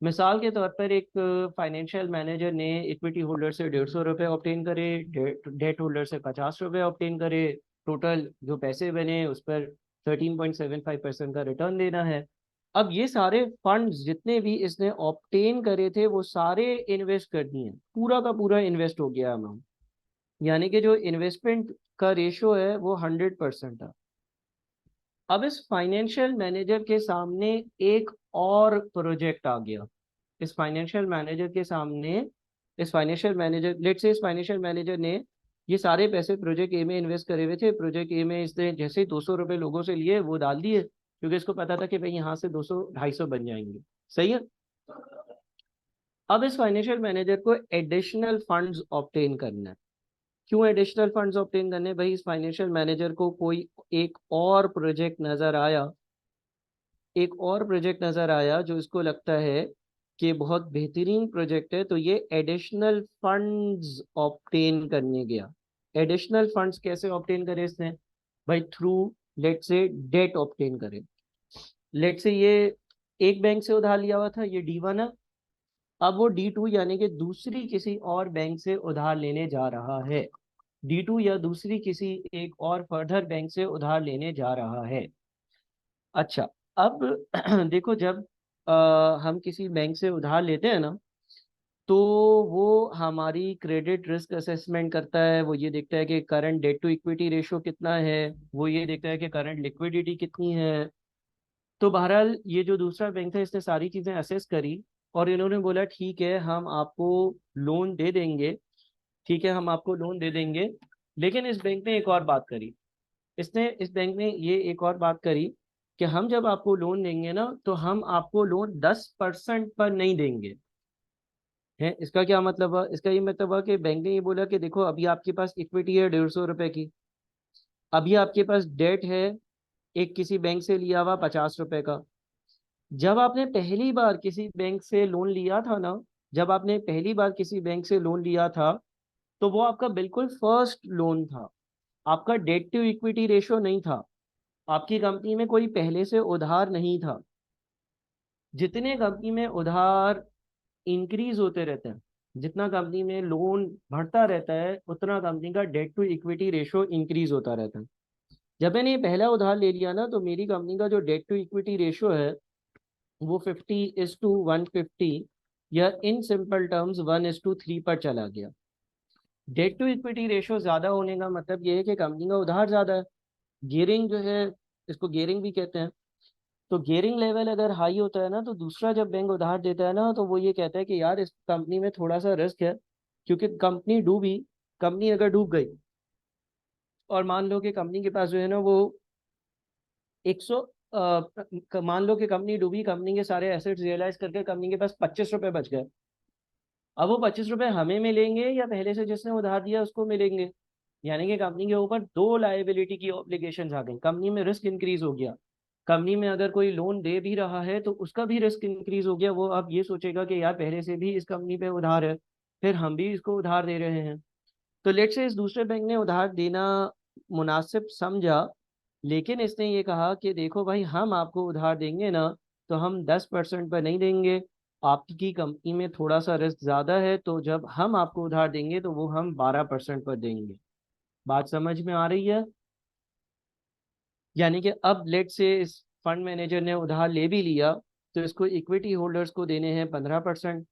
मिसाल के तौर पर एक फाइनेंशियल मैनेजर ने इक्विटी होल्डर से 150 रुपये ऑब्टेन करे, डेट होल्डर से 50 रुपये ऑब्टेन करे। टोटल जो पैसे बने उस पर 13.75% का रिटर्न देना है। अब ये सारे फंड्स जितने भी इसने ऑब्टेन करे थे वो सारे इन्वेस्ट कर दिए, पूरा का पूरा इन्वेस्ट हो गया अमाउंट। यानी कि जो इन्वेस्टमेंट का रेशो है वो 100% है। अब इस फाइनेंशियल मैनेजर के सामने एक और प्रोजेक्ट आ गया। इस फाइनेंशियल मैनेजर के सामने, इस फाइनेंशियल मैनेजर, लेट से इस फाइनेंशियल मैनेजर ने ये सारे पैसे प्रोजेक्ट ए में इन्वेस्ट करे हुए थे। प्रोजेक्ट ए में इसने जैसे ही 200 रुपये लोगों से लिए वो डाल दिए, क्योंकि इसको पता था कि भाई यहाँ से 200 250 बन जाएंगे। सही है। अब इस फाइनेंशियल मैनेजर को एडिशनल फंड्स ऑब्टेन करना है। क्यों एडिशनल फंड्स ऑब्टेन करने? भाई इस फाइनेंशियल मैनेजर को कोई एक और प्रोजेक्ट नजर आया, एक और प्रोजेक्ट नजर आया जो इसको लगता है कि बहुत बेहतरीन प्रोजेक्ट है, तो ये एडिशनल फंड्स ऑब्टेन करने गया। एडिशनल फंड्स कैसे ऑब्टेन करे इसने? भाई थ्रू, लेट से डेट ऑब्टेन करे। लेट से ये एक बैंक से उधार लिया हुआ था, ये D1 है। अब वो D2 यानी कि दूसरी किसी और बैंक से उधार लेने जा रहा है। D2 या दूसरी किसी एक और फर्दर बैंक से उधार लेने जा रहा है। अच्छा, अब देखो, जब हम किसी बैंक से उधार लेते हैं ना, तो वो हमारी क्रेडिट रिस्क असेसमेंट करता है। वो ये देखता है कि current debt to equity ratio कितना है, वो ये देखता है कि करंट लिक्विडिटी कितनी है। तो बहरहाल ये जो दूसरा बैंक था, इसने सारी चीज़ें असेस करी और इन्होंने बोला ठीक है हम आपको लोन दे देंगे, ठीक है हम आपको लोन दे देंगे। लेकिन इस बैंक ने एक और बात करी, इस बैंक ने ये एक और बात करी कि हम जब आपको लोन देंगे ना, तो हम आपको लोन 10% पर नहीं देंगे। है इसका क्या मतलब है? इसका ये मतलब है कि बैंक ने ये बोला कि देखो अभी आपके पास इक्विटी है 150 रुपए की, अभी आपके पास डेट है एक किसी बैंक से लिया हुआ 50 रुपए का। जब आपने पहली बार किसी बैंक से लोन लिया था ना, जब आपने पहली बार किसी बैंक से लोन लिया था, तो वो आपका बिल्कुल फर्स्ट लोन था, आपका डेट टू इक्विटी रेशो नहीं था, आपकी कंपनी में कोई पहले से उधार नहीं था। जितने कंपनी में उधार इंक्रीज होते रहते हैं, जितना कंपनी में लोन बढ़ता रहता है, उतना कंपनी का debt to equity ratio increase होता रहता है। जब मैंने ये पहला उधार ले लिया ना, तो मेरी कंपनी का जो डेट टू इक्विटी रेशो है वो 50:150, या इन सिंपल टर्म्स 1:3 पर चला गया। डेट टू इक्विटी रेशो ज्यादा होने का मतलब ये है कि कंपनी का उधार ज्यादा है। गियरिंग जो है, इसको गियरिंग भी कहते हैं। तो गियरिंग लेवल अगर हाई होता है ना, तो दूसरा जब बैंक उधार देता है ना, तो वो ये कहता है कि यार इस कंपनी में थोड़ा सा रिस्क है, क्योंकि कंपनी डूबी, कंपनी अगर डूब गई और मान लो कि कंपनी के पास जो है ना वो 100, मान लो कि कंपनी डूबी, कंपनी के सारे एसेट्स रियलाइज करके कंपनी के पास 25 रुपए बच गए। अब वो 25 रुपए हमें मिलेंगे या पहले से जिसने उधार दिया उसको मिलेंगे? यानी कि कंपनी के ऊपर दो लायबिलिटी की ऑब्लिगेशन आ गई, कंपनी में रिस्क इंक्रीज हो गया। कंपनी में अगर कोई लोन दे भी रहा है तो उसका भी रिस्क इंक्रीज हो गया। वो अब ये सोचेगा कि यार पहले से भी इस कंपनी पे उधार है, फिर हम भी इसको उधार दे रहे हैं। तो लेट से इस दूसरे बैंक ने उधार देना मुनासिब समझा, लेकिन इसने ये कहा कि देखो भाई हम आपको उधार देंगे ना, तो हम 10% पर नहीं देंगे, आपकी कंपनी में थोड़ा सा रिस्क ज़्यादा है, तो जब हम आपको उधार देंगे तो वो हम 12% पर देंगे। बात समझ में आ रही है? यानी कि अब लेट से इस फंड मैनेजर ने उधार ले भी लिया, तो इसको इक्विटी होल्डर्स को देने हैं 15%,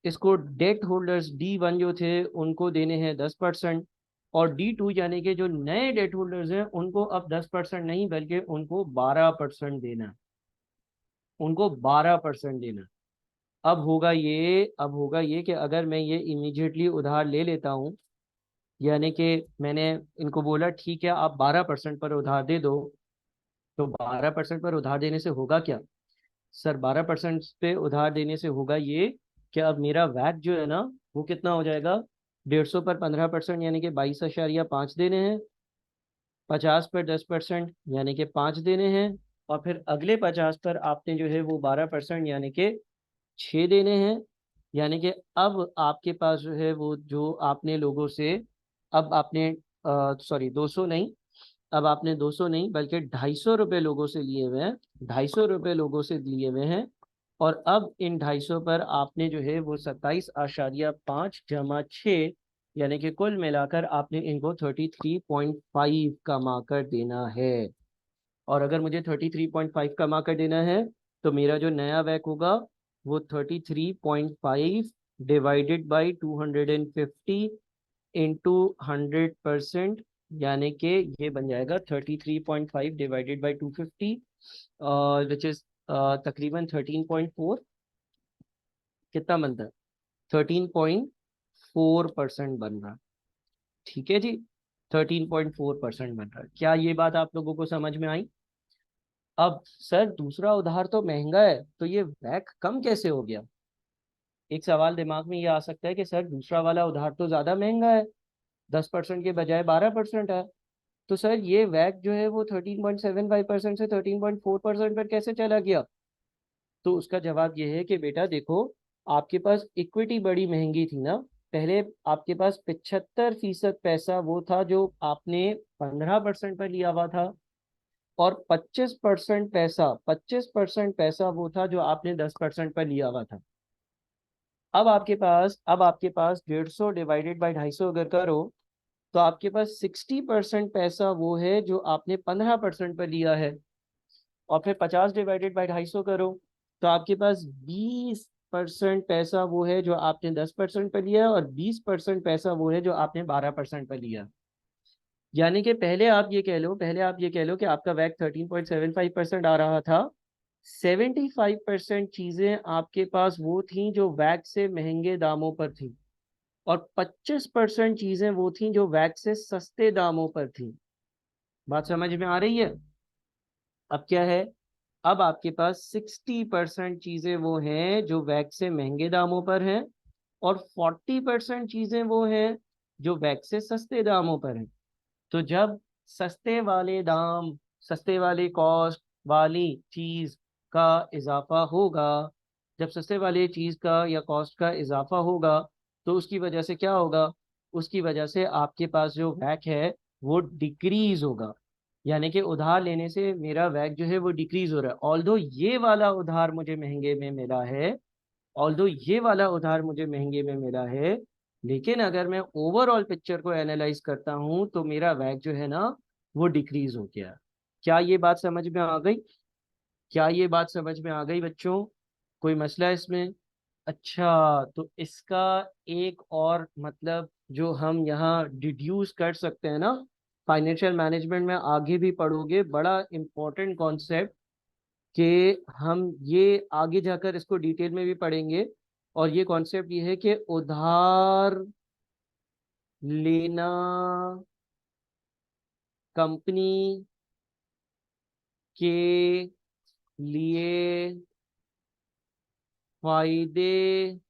इसको डेट होल्डर्स D1 जो थे उनको देने हैं 10%, और D2 यानी कि जो नए डेट होल्डर्स हैं उनको अब 10% नहीं बल्कि उनको 12% देना है, उनको 12% देना है। अब होगा ये कि अगर मैं ये इमीडिएटली उधार ले लेता हूँ, यानी कि मैंने इनको बोला ठीक है आप 12% पर उधार दे दो, तो 12% पर उधार देने से होगा क्या? सर 12% पे उधार देने से होगा ये कि अब मेरा वैट जो है ना, वो कितना हो जाएगा? 150 पर 15% यानी कि 22.5 देने हैं, 50 पर 10% यानी कि 5 देने हैं, और फिर अगले 50 पर आपने जो है वो 12% यानी कि 6 देने हैं। यानी कि अब आपके पास जो है वो जो आपने लोगों से, अब आपने सॉरी 200 नहीं, अब आपने 200 नहीं बल्कि 250 रुपये लोगों से लिए हुए हैं, 250 रुपये लोगों से लिए हुए हैं। और अब इन 250 पर आपने जो है वो 27.5 जमा 6, यानी कि कुल मिलाकर आपने इनको 33.5 कमा कर देना है। और अगर मुझे 33.5 कमा कर देना है, तो मेरा जो नया वैक होगा वो 33.5 डिवाइडेड बाई 250 इंटू 100%, यानी कि ये बन जाएगा 33.5 डिवाइडेड बाई 250, विच इज तकरीबन 13.4। कितना बनता है? 13.4% बन रहा है। ठीक है जी, 13.4% बन रहा है। क्या ये बात आप लोगों को समझ में आई? अब सर दूसरा उधार तो महंगा है, तो ये वैक कम कैसे हो गया? एक सवाल दिमाग में ये आ सकता है कि सर दूसरा वाला उधार तो ज्यादा महंगा है, 10% के बजाय 12% है। तो सर ये वैक जो है वो 13.75% से 13.4% पर कैसे चला गया? तो उसका जवाब ये है कि बेटा देखो, आपके पास इक्विटी बड़ी महंगी थी ना। पहले आपके पास 75% पैसा वो था जो आपने 15% पर लिया हुआ था, और 25% पैसा वो था जो आपने 10% पर लिया हुआ था। अब आपके पास 150 डिवाइडेड बाई 250 अगर करो, तो आपके पास 60% पैसा वो है जो आपने 15% पर लिया है। और फिर 50 डिवाइडेड बाई 250 करो, तो आपके पास 20% पैसा वो है जो आपने 10% पर लिया है, और 20% पैसा वो है जो आपने 12% पर लिया। यानी कि पहले आप ये कह लो कि आपका वैक 13.75% आ रहा था। 75% चीजें आपके पास वो थी जो वैक से महंगे दामों पर थी, और 25% चीजें वो थी जो वैक से सस्ते दामों पर थी। बात समझ में आ रही है? अब क्या है, अब आपके पास 60% चीजें वो हैं जो वैक्स से महंगे दामों पर हैं, और 40% चीजें वो हैं जो वैक्स से सस्ते दामों पर हैं। तो जब सस्ते वाले दाम, सस्ते वाले कॉस्ट वाली चीज का इजाफा होगा, जब सस्ते वाले चीज का या कॉस्ट का इजाफा होगा, तो उसकी वजह से क्या होगा? उसकी वजह से आपके पास जो वैक है वो डिक्रीज होगा। यानी कि उधार लेने से मेरा वैक जो है वो डिक्रीज हो रहा है। ऑल्दो ये वाला उधार मुझे महंगे में मिला है, ऑल्दो ये वाला उधार मुझे महंगे में मिला है, लेकिन अगर मैं ओवरऑल पिक्चर को एनालाइज करता हूं तो मेरा वैक जो है ना वो डिक्रीज हो गया। क्या ये बात समझ में आ गई? क्या ये बात समझ में आ गई बच्चों? कोई मसला है इसमें? अच्छा, तो इसका एक और मतलब जो हम यहाँ डिड्यूस कर सकते हैं ना, फाइनेंशियल मैनेजमेंट में आगे भी पढ़ोगे, बड़ा इंपॉर्टेंट कॉन्सेप्ट, कि हम ये आगे जाकर इसको डिटेल में भी पढ़ेंगे। और ये कॉन्सेप्ट ये है कि उधार लेना कंपनी के लिए फायदेमंद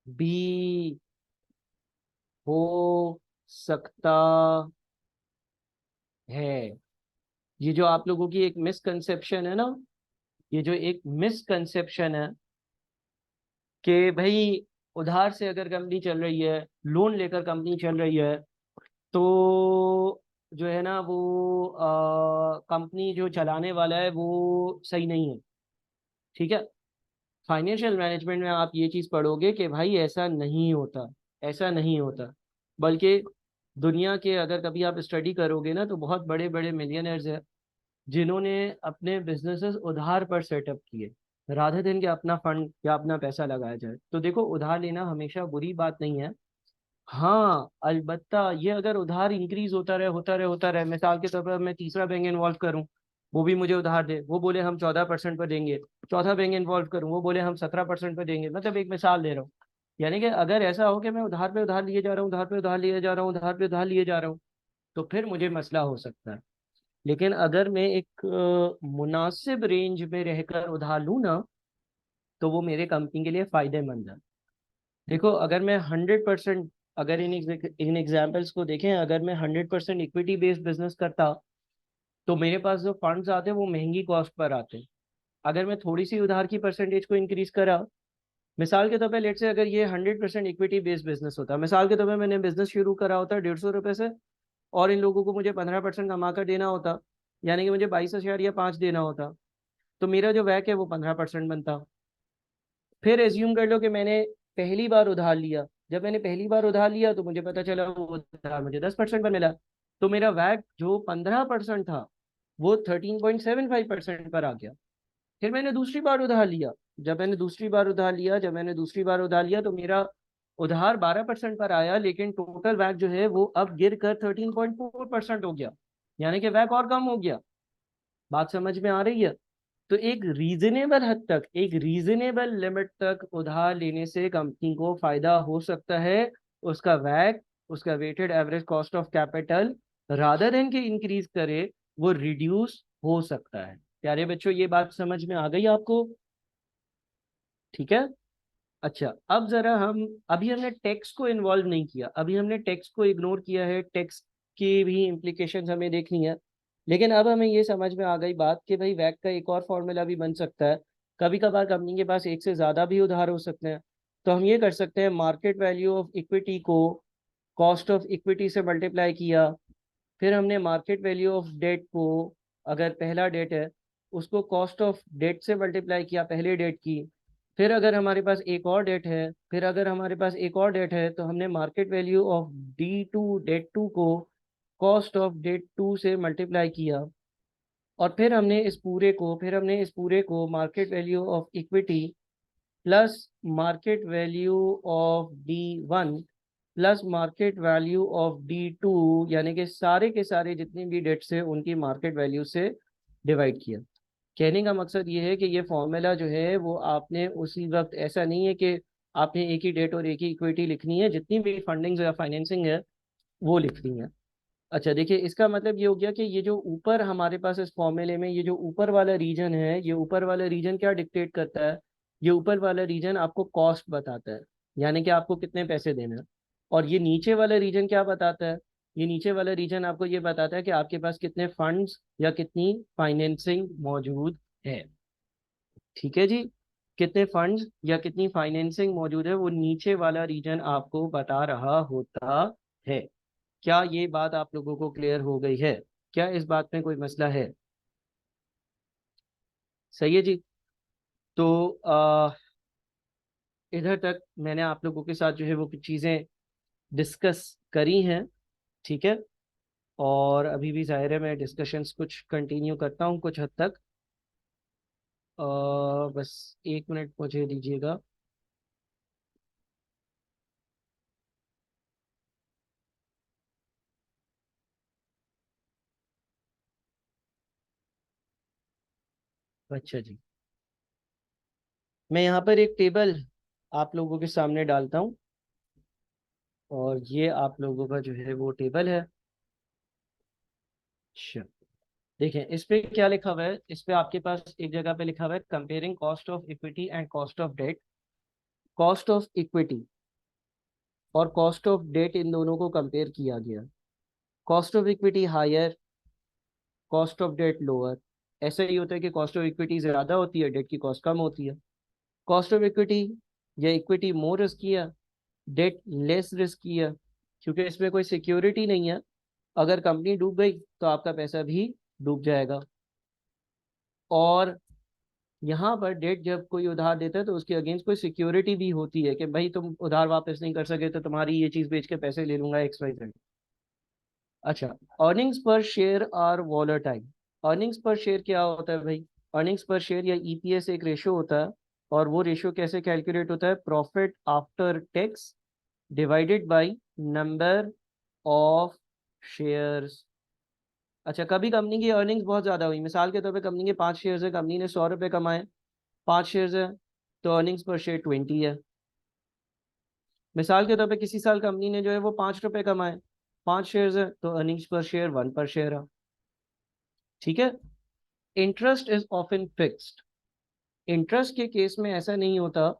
भी हो सकता है। ये जो आप लोगों की एक मिसकंसेप्शन है ना, ये जो एक मिसकंसेप्शन है कि भाई उधार से अगर कंपनी चल रही है, लोन लेकर कंपनी चल रही है, तो जो है ना वो कंपनी जो चलाने वाला है वो सही नहीं है। ठीक है, फाइनेंशियल मैनेजमेंट में आप ये चीज़ पढ़ोगे कि भाई ऐसा नहीं होता, ऐसा नहीं होता। बल्कि दुनिया के अगर कभी आप स्टडी करोगे ना, तो बहुत बड़े बड़े मिलियनर्स हैं जिन्होंने अपने बिजनेसेस उधार पर सेटअप किए, राधे दिन के अपना फंड या अपना पैसा लगाया जाए। तो देखो, उधार लेना हमेशा बुरी बात नहीं है। हाँ अलबत्ता, ये अगर उधार इंक्रीज होता रहे, मिसाल के तौर पर मैं तीसरा बैंक इन्वॉल्व करूं, वो भी मुझे उधार दे, वो बोले हम 14% पर देंगे। चौथा बैंक इन्वॉल्व करूं, वो बोले हम 17% पर देंगे। मतलब एक मिसाल दे रहा हूँ। यानी कि अगर ऐसा हो कि मैं उधार पे उधार लिए जा रहा हूँ, उधार पे उधार लिए जा रहा हूँ, उधार पे उधार लिए जा रहा हूँ, तो फिर मुझे मसला हो सकता है। लेकिन अगर मैं एक मुनासिब रेंज में रहकर उधार लूँ ना, तो वो मेरे कंपनी के लिए फायदेमंद है। देखो, अगर मैं 100%, अगर इन एग्जाम्पल्स को देखें, अगर मैं 100% इक्विटी बेस्ड बिजनेस करता, तो मेरे पास जो फंड्स आते हैं वो महंगी कॉस्ट पर आते हैं। अगर मैं थोड़ी सी उधार की परसेंटेज को इंक्रीज करा, मिसाल के तौर पे लेट से अगर ये 100% इक्विटी बेस्ड बिजनेस होता, मिसाल के तौर पे मैंने बिजनेस शुरू करा होता 150 रुपये से, और इन लोगों को मुझे 15% कमा कर देना होता, यानी कि मुझे 22,000 या 5 देना होता, तो मेरा जो वैक है वो 15% बनता। फिर एज्यूम कर लो कि मैंने पहली बार उधार लिया। जब मैंने पहली बार उधार लिया तो मुझे पता चला वो उधार मुझे 10% पर मिला, तो मेरा वैक जो 15% था वो 13.75% पर आ गया। फिर मैंने दूसरी बार उधार लिया। जब मैंने दूसरी बार उधार लिया तो मेरा उधार 12% पर आया, लेकिन टोटल वैक जो है वो अब गिर कर 13.4% हो गया, यानी कि वैक और कम हो गया। बात समझ में आ रही है? तो एक रीजनेबल हद तक, एक रीजनेबल लिमिट तक उधार लेने से कंपनी को फायदा हो सकता है। उसका वैक, उसका weighted average cost of capital rather than के इंक्रीज करे, वो रिड्यूस हो सकता है। प्यारे बच्चों, ये बात समझ में आ गई आपको? ठीक है। अच्छा, अब जरा हम, अभी हमने टैक्स को इन्वॉल्व नहीं किया, अभी हमने टैक्स को इग्नोर किया है, टैक्स की भी इम्प्लीकेशंस हमें देखनी है। लेकिन अब हमें ये समझ में आ गई बात कि भाई वैट का एक और फॉर्मूला भी बन सकता है। कभी कभार कंपनी के पास एक से ज़्यादा भी उधार हो सकते हैं। तो हम ये कर सकते हैं, मार्केट वैल्यू ऑफ इक्विटी को कॉस्ट ऑफ इक्विटी से मल्टीप्लाई किया, फिर हमने मार्केट वैल्यू ऑफ डेट को, अगर पहला डेट है उसको कॉस्ट ऑफ डेट से मल्टीप्लाई किया, पहले डेट की। फिर अगर हमारे पास एक और डेट है, फिर अगर हमारे पास एक और डेट है तो हमने market value of D2 debt to को कॉस्ट ऑफ डेट टू से मल्टीप्लाई किया। और फिर हमने इस पूरे को market value of equity plus market value of D1 plus market value of D2, यानी कि सारे के सारे जितनी भी डेट्स है उनकी मार्केट वैल्यू से डिवाइड किया। कहने का मकसद ये है कि ये फॉर्मूला जो है वो आपने उसी वक्त, ऐसा नहीं है कि आपने एक ही डेट और एक ही इक्विटी लिखनी है, जितनी भी फंडिंग या फाइनेंसिंग है वो लिखनी है। अच्छा देखिए, इसका मतलब ये हो गया कि ये जो ऊपर हमारे पास इस फॉर्मूले में ये जो ऊपर वाला रीजन है, ये ऊपर वाला रीजन क्या डिक्टेट करता है? ये ऊपर वाला रीजन आपको कॉस्ट बताता है, यानी कि आपको कितने पैसे देना है। और ये नीचे वाला रीजन क्या बताता है? ये नीचे वाला रीजन आपको ये बताता है कि आपके पास कितने फंड्स या कितनी फाइनेंसिंग मौजूद है। ठीक है जी, कितने फंड्स या कितनी फाइनेंसिंग मौजूद है वो नीचे वाला रीजन आपको बता रहा होता है। क्या ये बात आप लोगों को क्लियर हो गई है? क्या इस बात में कोई मसला है? सही है जी। तो इधर तक मैंने आप लोगों के साथ जो है वो कुछ चीज़ें डिस्कस करी हैं। ठीक है, और अभी भी जाहिर है मैं डिस्कशंस कुछ कंटिन्यू करता हूँ कुछ हद तक। बस 1 मिनट मुझे दीजिएगा। अच्छा जी, मैं यहाँ पर एक टेबल आप लोगों के सामने डालता हूँ, और ये आप लोगों का जो है वो टेबल है। अच्छा, देखें इस पे क्या लिखा हुआ है। इस पे आपके पास एक जगह पे लिखा हुआ है comparing cost of equity and cost of debt. Cost of equity और कॉस्ट ऑफ डेट, इन दोनों को कंपेयर किया गया। Cost of equity higher, cost of debt lower. ऐसा ही होता है कि कॉस्ट ऑफ इक्विटी ज़्यादा होती है, डेट की कॉस्ट कम होती है। कॉस्ट ऑफ इक्विटी या इक्विटी मोर रिस्की है, डेट लेस रिस्की है, क्योंकि इसमें कोई सिक्योरिटी नहीं है। अगर कंपनी डूब गई तो आपका पैसा भी डूब जाएगा। और यहाँ पर डेट जब कोई उधार देता है तो उसके अगेंस्ट कोई सिक्योरिटी भी होती है कि भाई तुम उधार वापस नहीं कर सके तो तुम्हारी ये चीज़ बेच के पैसे ले लूंगा, XYZ। अच्छा, अर्निंग्स पर शेयर आर वॉलेटाइल। अर्निंग्स पर शेयर क्या होता है भाई? अर्निंग्स पर शेयर या EPS एक रेशो होता है, और वो रेशो कैसे कैलकुलेट होता है? Profit after tax divided by number of shares. अच्छा, कभी कंपनी की अर्निंग्स बहुत ज़्यादा हुई, मिसाल के तौर पे कंपनी के 5 शेयर्स है, कंपनी ने 100 रुपये कमाए, 5 शेयर्स है, तो अर्निंग्स पर शेयर 20 है। मिसाल के तौर पे किसी साल कंपनी ने जो है वो 5 रुपये कमाए, 5 शेयर्स है, तो अर्निंग्स पर शेयर 1 पर शेयर है। ठीक है। Interest is often fixed. Interest के केस में ऐसा नहीं होता।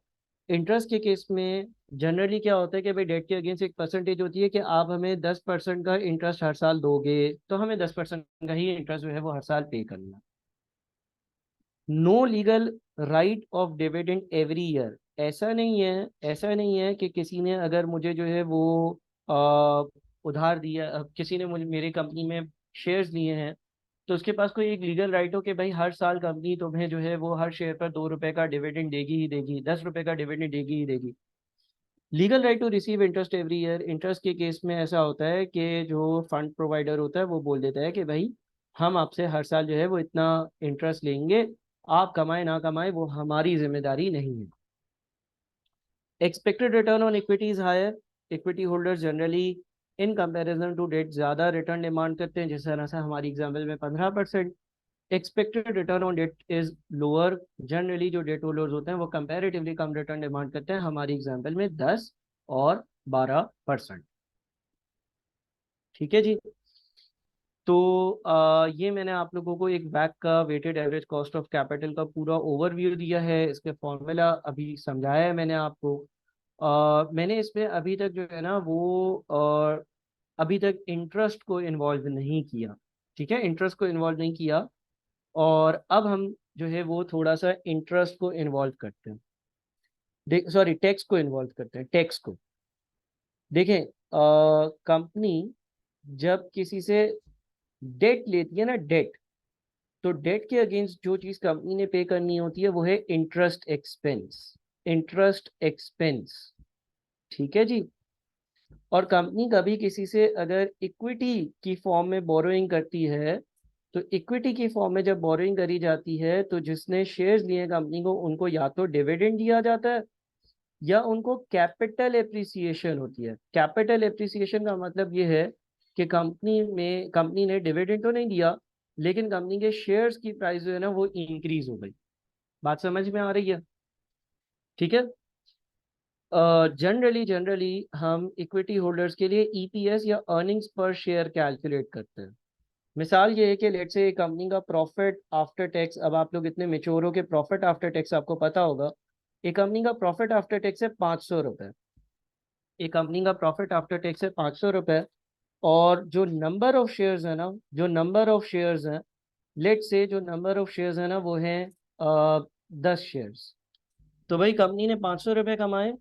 इंटरेस्ट के केस में जनरली क्या होता है कि भाई डेट के अगेंस्ट एक परसेंटेज होती है कि आप हमें 10% का इंटरेस्ट हर साल दोगे, तो हमें 10% का ही इंटरेस्ट जो है वो हर साल पे करना। No legal right of dividend every year. ऐसा नहीं है, ऐसा नहीं है कि किसी ने अगर मुझे जो है वो आ, उधार दिया, किसी ने मुझे मेरी कंपनी में शेयर्स दिए हैं, तो उसके पास कोई एक लीगल राइट हो कि भाई हर साल कंपनी तुम्हें जो है वो हर शेयर पर 2 रुपए का डिविडेंड देगी ही देगी, 10 रुपए का डिविडेंड देगी ही देगी। Legal right to receive interest every year. Interest के केस में ऐसा होता है कि जो फंड प्रोवाइडर होता है वो बोल देता है कि भाई हम आपसे हर साल जो है वो इतना इंटरेस्ट लेंगे, आप कमाए ना कमाए वो हमारी जिम्मेदारी नहीं है। Expected return on equity is higher. Equity holders generally in comparison to debt ज़्यादा रिटर्न डिमांड करते हैं, जिस तरह से हमारी एग्जाम्पल में 15%। Expected return on debt is lower. Generally जो डेट होल्डर्स होते हैं वो कंपैरेटिवली कम रिटर्न डिमांड करते हैं, हमारी एग्जाम्पल में 10 और 12%। ठीक है जी। तो ये मैंने आप लोगों को एक बैक का weighted average cost of capital का पूरा ओवरव्यू दिया है, इसके फॉर्मूला अभी समझाया है मैंने आपको। मैंने इसमें अभी तक जो है ना वो अभी तक इंटरेस्ट को इन्वॉल्व नहीं किया। ठीक है, इंटरेस्ट को इन्वॉल्व नहीं किया। और अब हम जो है वो थोड़ा सा इंटरेस्ट को इन्वॉल्व करते हैं। देख सॉरी, टैक्स को इन्वॉल्व करते हैं, टैक्स को। देखें, कंपनी जब किसी से डेट लेती है ना, डेट, तो डेट के अगेंस्ट जो चीज कंपनी ने पे करनी होती है वो है इंटरेस्ट एक्सपेंस। इंटरेस्ट एक्सपेंस, ठीक है जी। और कंपनी कभी किसी से अगर इक्विटी की फॉर्म में बोरोइंग करती है, तो इक्विटी की फॉर्म में जब बोरोइंग करी जाती है तो जिसने शेयर्स लिए कंपनी को उनको या तो डिविडेंड दिया जाता है या उनको कैपिटल एप्रिसिएशन होती है। कैपिटल एप्रिसिएशन का मतलब ये है कि कंपनी ने डिविडेंड तो नहीं दिया, लेकिन कंपनी के शेयर्स की प्राइस जो है ना वो इंक्रीज हो गई। बात समझ में आ रही है? ठीक है। जनरली हम इक्विटी होल्डर्स के लिए ईपीएस या अर्निंग्स पर शेयर कैलकुलेट करते हैं। मिसाल ये है कि लेट से कंपनी का प्रॉफिट आफ्टर टैक्स, अब आप लोग इतने मेच्योर हो के प्रॉफिट आफ्टर टैक्स आपको पता होगा, एक कंपनी का प्रॉफिट आफ्टर टैक्स है 500 रुपये। एक कंपनी का प्रॉफिट आफ्टर टैक्स है 500 रुपये। और जो नंबर ऑफ शेयर्स है ना, जो नंबर ऑफ शेयर्स हैं, लेट से जो नंबर ऑफ शेयर्स है ना वो है 10 शेयर्स। तो भाई कंपनी ने 500 रुपये कमाए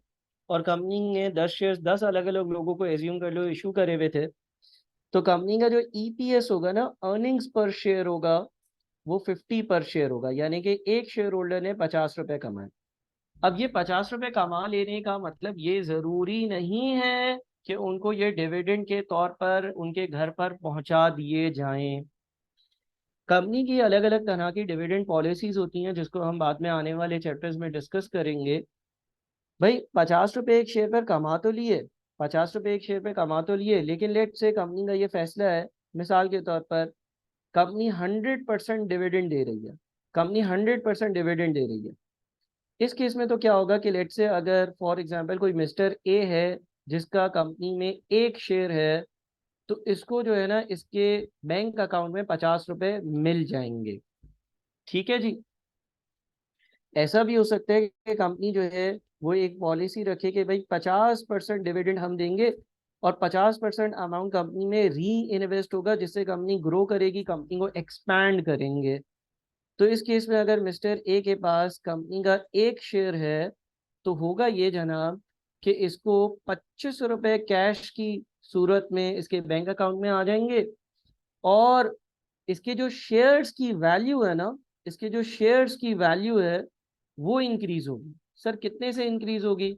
और कंपनी ने 10 शेयर्स 10 अलग अलग लोगों को एज्यूम कर लो इशू करे हुए थे। तो कंपनी का जो ईपीएस होगा ना, अर्निंग्स पर शेयर होगा, वो 50 पर शेयर होगा, यानी कि एक शेयर होल्डर ने 50 रुपये कमाए। अब ये 50 रुपये कमा लेने का मतलब ये जरूरी नहीं है कि उनको ये डिविडेंड के तौर पर उनके घर पर पहुंचा दिए जाएं। कंपनी की अलग अलग तरह की डिविडेंड पॉलिसीज होती हैं जिसको हम बाद में आने वाले चैप्टर्स में डिस्कस करेंगे। भाई 50 रुपये एक शेयर पर कमा तो लिए, 50 रुपये एक शेयर पे कमा तो लिए, लेकिन लेट से कंपनी का ये फैसला है, मिसाल के तौर पर कंपनी 100% डिविडेंड दे रही है, कंपनी 100% डिविडेंड दे रही है। इस केस में तो क्या होगा कि लेट से अगर फॉर एग्जांपल कोई मिस्टर ए है जिसका कंपनी में एक शेयर है, तो इसको जो है ना इसके बैंक अकाउंट में 50 रुपये मिल जाएंगे। ठीक है जी। ऐसा भी हो सकता है कि कंपनी जो है वो एक पॉलिसी रखे कि भाई 50% डिविडेंड हम देंगे और 50% अमाउंट कंपनी में री इन्वेस्ट होगा, जिससे कंपनी ग्रो करेगी, कंपनी को एक्सपैंड करेंगे। तो इस केस में अगर मिस्टर ए के पास कंपनी का एक शेयर है, तो होगा ये जनाब कि इसको 25 रुपये कैश की सूरत में इसके बैंक अकाउंट में आ जाएंगे। और इसके जो शेयर्स की वैल्यू है ना, इसके जो शेयर्स की वैल्यू है वो इंक्रीज होगी। सर कितने से इंक्रीज होगी?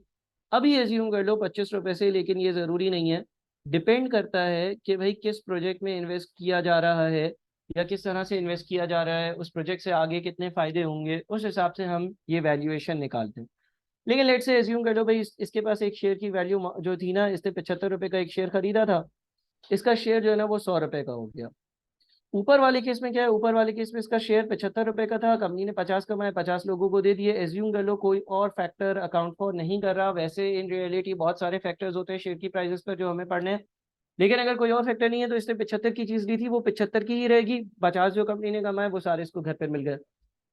अभी एज्यूम कर लो 25 रुपये से, लेकिन ये ज़रूरी नहीं है। डिपेंड करता है कि भाई किस प्रोजेक्ट में इन्वेस्ट किया जा रहा है या किस तरह से इन्वेस्ट किया जा रहा है, उस प्रोजेक्ट से आगे कितने फ़ायदे होंगे, उस हिसाब से हम ये वैल्यूएशन निकालते हैं। लेकिन लेट से एज्यूम कर लो भाई इसके पास एक शेयर की वैल्यू जो थी ना, इसने 75 रुपये का एक शेयर खरीदा था, इसका शेयर जो है ना वो 100 रुपये का हो गया। ऊपर वाले केस में क्या है, ऊपर वाले केस में इसका शेयर 75 रुपये का था, कंपनी ने 50 कमाए, 50 लोगों को दे दिए। एज्यूम कर लो कोई और फैक्टर अकाउंट फॉर नहीं कर रहा, वैसे इन रियलिटी बहुत सारे फैक्टर्स होते हैं शेयर की प्राइसेस पर जो हमें पढ़ने हैं, लेकिन अगर कोई और फैक्टर नहीं है तो इसने 75 की चीज ली थी, वो 75 की ही रहेगी। 50 जो कंपनी ने कमाए वो सारे इसको घर पर मिल गए।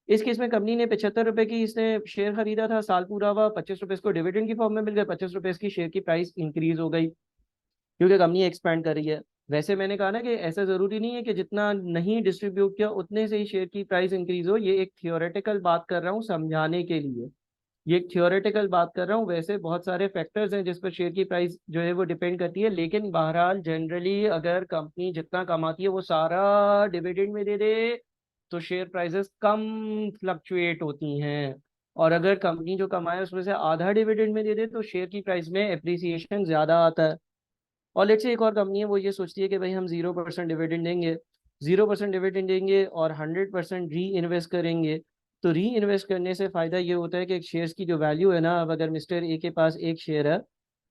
इस केस में कंपनी ने 75 रुपये की इसने शेयर खरीदा था, साल पूरा हुआ, 25 रुपये इसको डिविडेंड की फॉर्म में मिल गए, 25 रुपये इसकी शेयर की प्राइस इंक्रीज हो गई क्योंकि कंपनी एक्सपैंड कर रही है। वैसे मैंने कहा ना कि ऐसा जरूरी नहीं है कि जितना नहीं डिस्ट्रीब्यूट किया उतने से ही शेयर की प्राइस इंक्रीज हो, ये एक थियोरेटिकल बात कर रहा हूँ समझाने के लिए, ये एक थियोरेटिकल बात कर रहा हूँ। वैसे बहुत सारे फैक्टर्स हैं जिस पर शेयर की प्राइस जो है वो डिपेंड करती है, लेकिन बहरहाल जनरली अगर कंपनी जितना कमाती है वो सारा डिविडेंड में दे दे तो शेयर प्राइसेस कम फ्लक्चुएट होती हैं। और अगर कंपनी जो कमाए उसमें से आधा डिविडेंड में दे दे तो शेयर की प्राइस में एप्रिसिएशन ज्यादा आता है। और लेट्स से एक और कंपनी है वो ये सोचती है कि भाई हम 0% डिविडेंड देंगे, 0% डिविडेंड देंगे और 100% री इन्वेस्ट करेंगे। तो री इन्वेस्ट करने से फ़ायदा ये होता है कि एक शेयर्स की जो वैल्यू है ना, अब अगर मिस्टर ए के पास एक शेयर है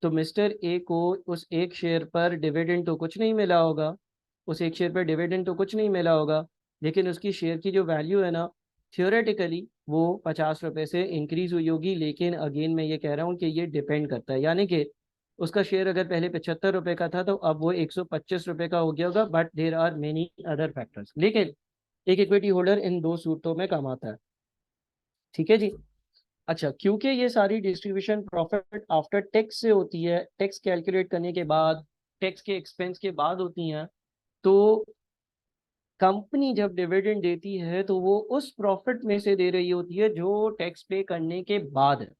तो मिस्टर ए को उस एक शेयर पर डिविडेंड तो कुछ नहीं मिला होगा, उस एक शेयर पर डिविडेंड तो कुछ नहीं मिला होगा, लेकिन उसकी शेयर की जो वैल्यू है ना, थियोरेटिकली वो 50 रुपये से इंक्रीज हुई होगी। लेकिन अगेन मैं ये कह रहा हूँ कि ये डिपेंड करता है, यानी कि उसका शेयर अगर पहले 75 रुपए का था तो अब वो 125 रुपए का हो गया होगा, but there are many other factors. लेकिन एक इक्विटी होल्डर इन दो सूरतों में कमाता है। ठीक है जी। अच्छा, क्योंकि ये सारी डिस्ट्रीब्यूशन प्रॉफिट आफ्टर टैक्स से होती है, टैक्स कैलकुलेट करने के बाद, टैक्स के एक्सपेंस के बाद होती हैं, तो कंपनी जब डिविडेंड देती है तो वो उस प्रॉफिट में से दे रही होती है जो टैक्स पे करने के बाद है।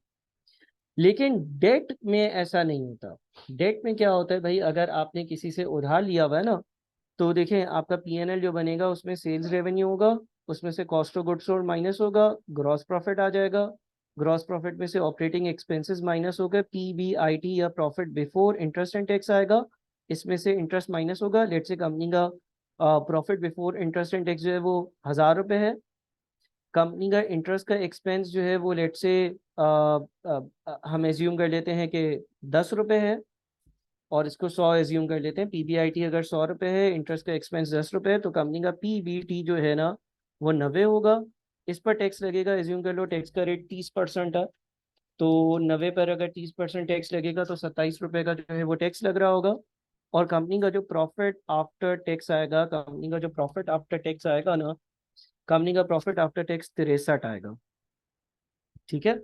लेकिन डेट में ऐसा नहीं होता। डेट में क्या होता है भाई, अगर आपने किसी से उधार लिया हुआ है ना, तो देखें आपका पीएनएल जो बनेगा उसमें सेल्स रेवेन्यू होगा, उसमें से cost of goods sold minus होगा, ग्रॉस प्रॉफिट आ जाएगा, ग्रॉस प्रॉफिट में से ऑपरेटिंग एक्सपेंसेस माइनस होकर पीबीआईटी या profit before interest and tax आएगा, इसमें से इंटरेस्ट माइनस होगा। लेट से कंपनी का profit before interest and tax जो है वो 1,000 रुपये है, कंपनी का इंटरेस्ट का एक्सपेंस जो है वो लेट से हम एज्यूम कर लेते हैं कि 10 रुपये है, और इसको 100 एज्यूम कर लेते हैं। पीबीआईटी अगर 100 रुपये है, इंटरेस्ट का एक्सपेंस 10 रुपये है, तो कंपनी का पीबीटी जो है ना वो 90 होगा। इस पर टैक्स लगेगा, एज्यूम कर लो टैक्स का रेट 30% है, तो 90 पर अगर 30% टैक्स लगेगा तो 27 रुपये का जो है वो टैक्स लग रहा होगा। और कंपनी का जो प्रॉफिट आफ्टर टैक्स आएगा, कंपनी का जो प्रॉफिट आफ्टर टैक्स आएगा ना, कंपनी का प्रॉफिट आफ्टर टैक्स 63 आएगा। ठीक है।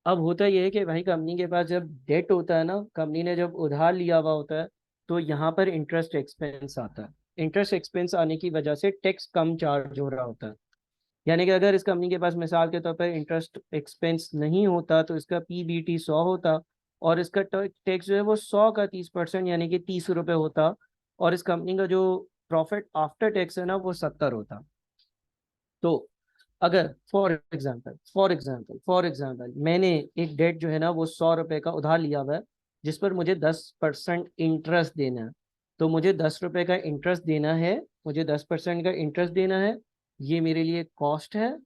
अब होता यह है कि भाई कंपनी के पास जब डेट होता है ना, कंपनी ने जब उधार लिया हुआ होता है, तो यहाँ पर इंटरेस्ट एक्सपेंस आता है। इंटरेस्ट एक्सपेंस आने की वजह से टैक्स कम चार्ज हो रहा होता है। यानी कि अगर इस कंपनी के पास मिसाल के तौर पर इंटरेस्ट एक्सपेंस नहीं होता तो इसका पीबीटी 100 होता, और इसका टैक्स जो है वो 100 का 30% यानी कि 30 रुपये होता, और इस कंपनी का जो प्रॉफिट आफ्टर टैक्स है ना वो 70 होता। तो अगर फॉर एग्जाम्पल मैंने एक डेट जो है ना वो 100 रुपए का उधार लिया हुआ है, जिस पर मुझे 10% इंटरेस्ट देना है, तो मुझे 10 रुपए का इंटरेस्ट देना है, मुझे 10% का इंटरेस्ट देना है। ये मेरे लिए कॉस्ट है।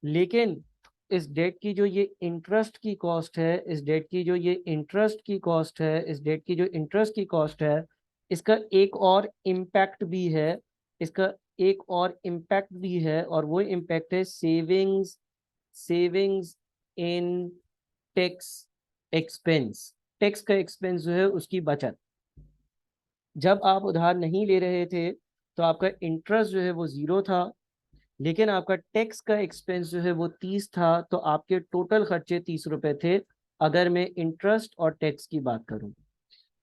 लेकिन इस डेट की जो ये इंटरेस्ट की कॉस्ट है, इस डेट की जो ये इंटरेस्ट की कॉस्ट है, इस डेट की जो इंटरेस्ट की कॉस्ट है, इसका एक और इम्पैक्ट भी है। इसका एक और इम्पैक्ट भी है, और वो इम्पैक्ट है savings, savings in tax expense. Tax का एक्सपेंस जो है उसकी बचत। जब आप उधार नहीं ले रहे थे तो आपका इंटरेस्ट जो है वो 0 था, लेकिन आपका टैक्स का एक्सपेंस जो है वो 30 था, तो आपके टोटल खर्चे 30 रुपए थे, अगर मैं इंटरेस्ट और टैक्स की बात करूं।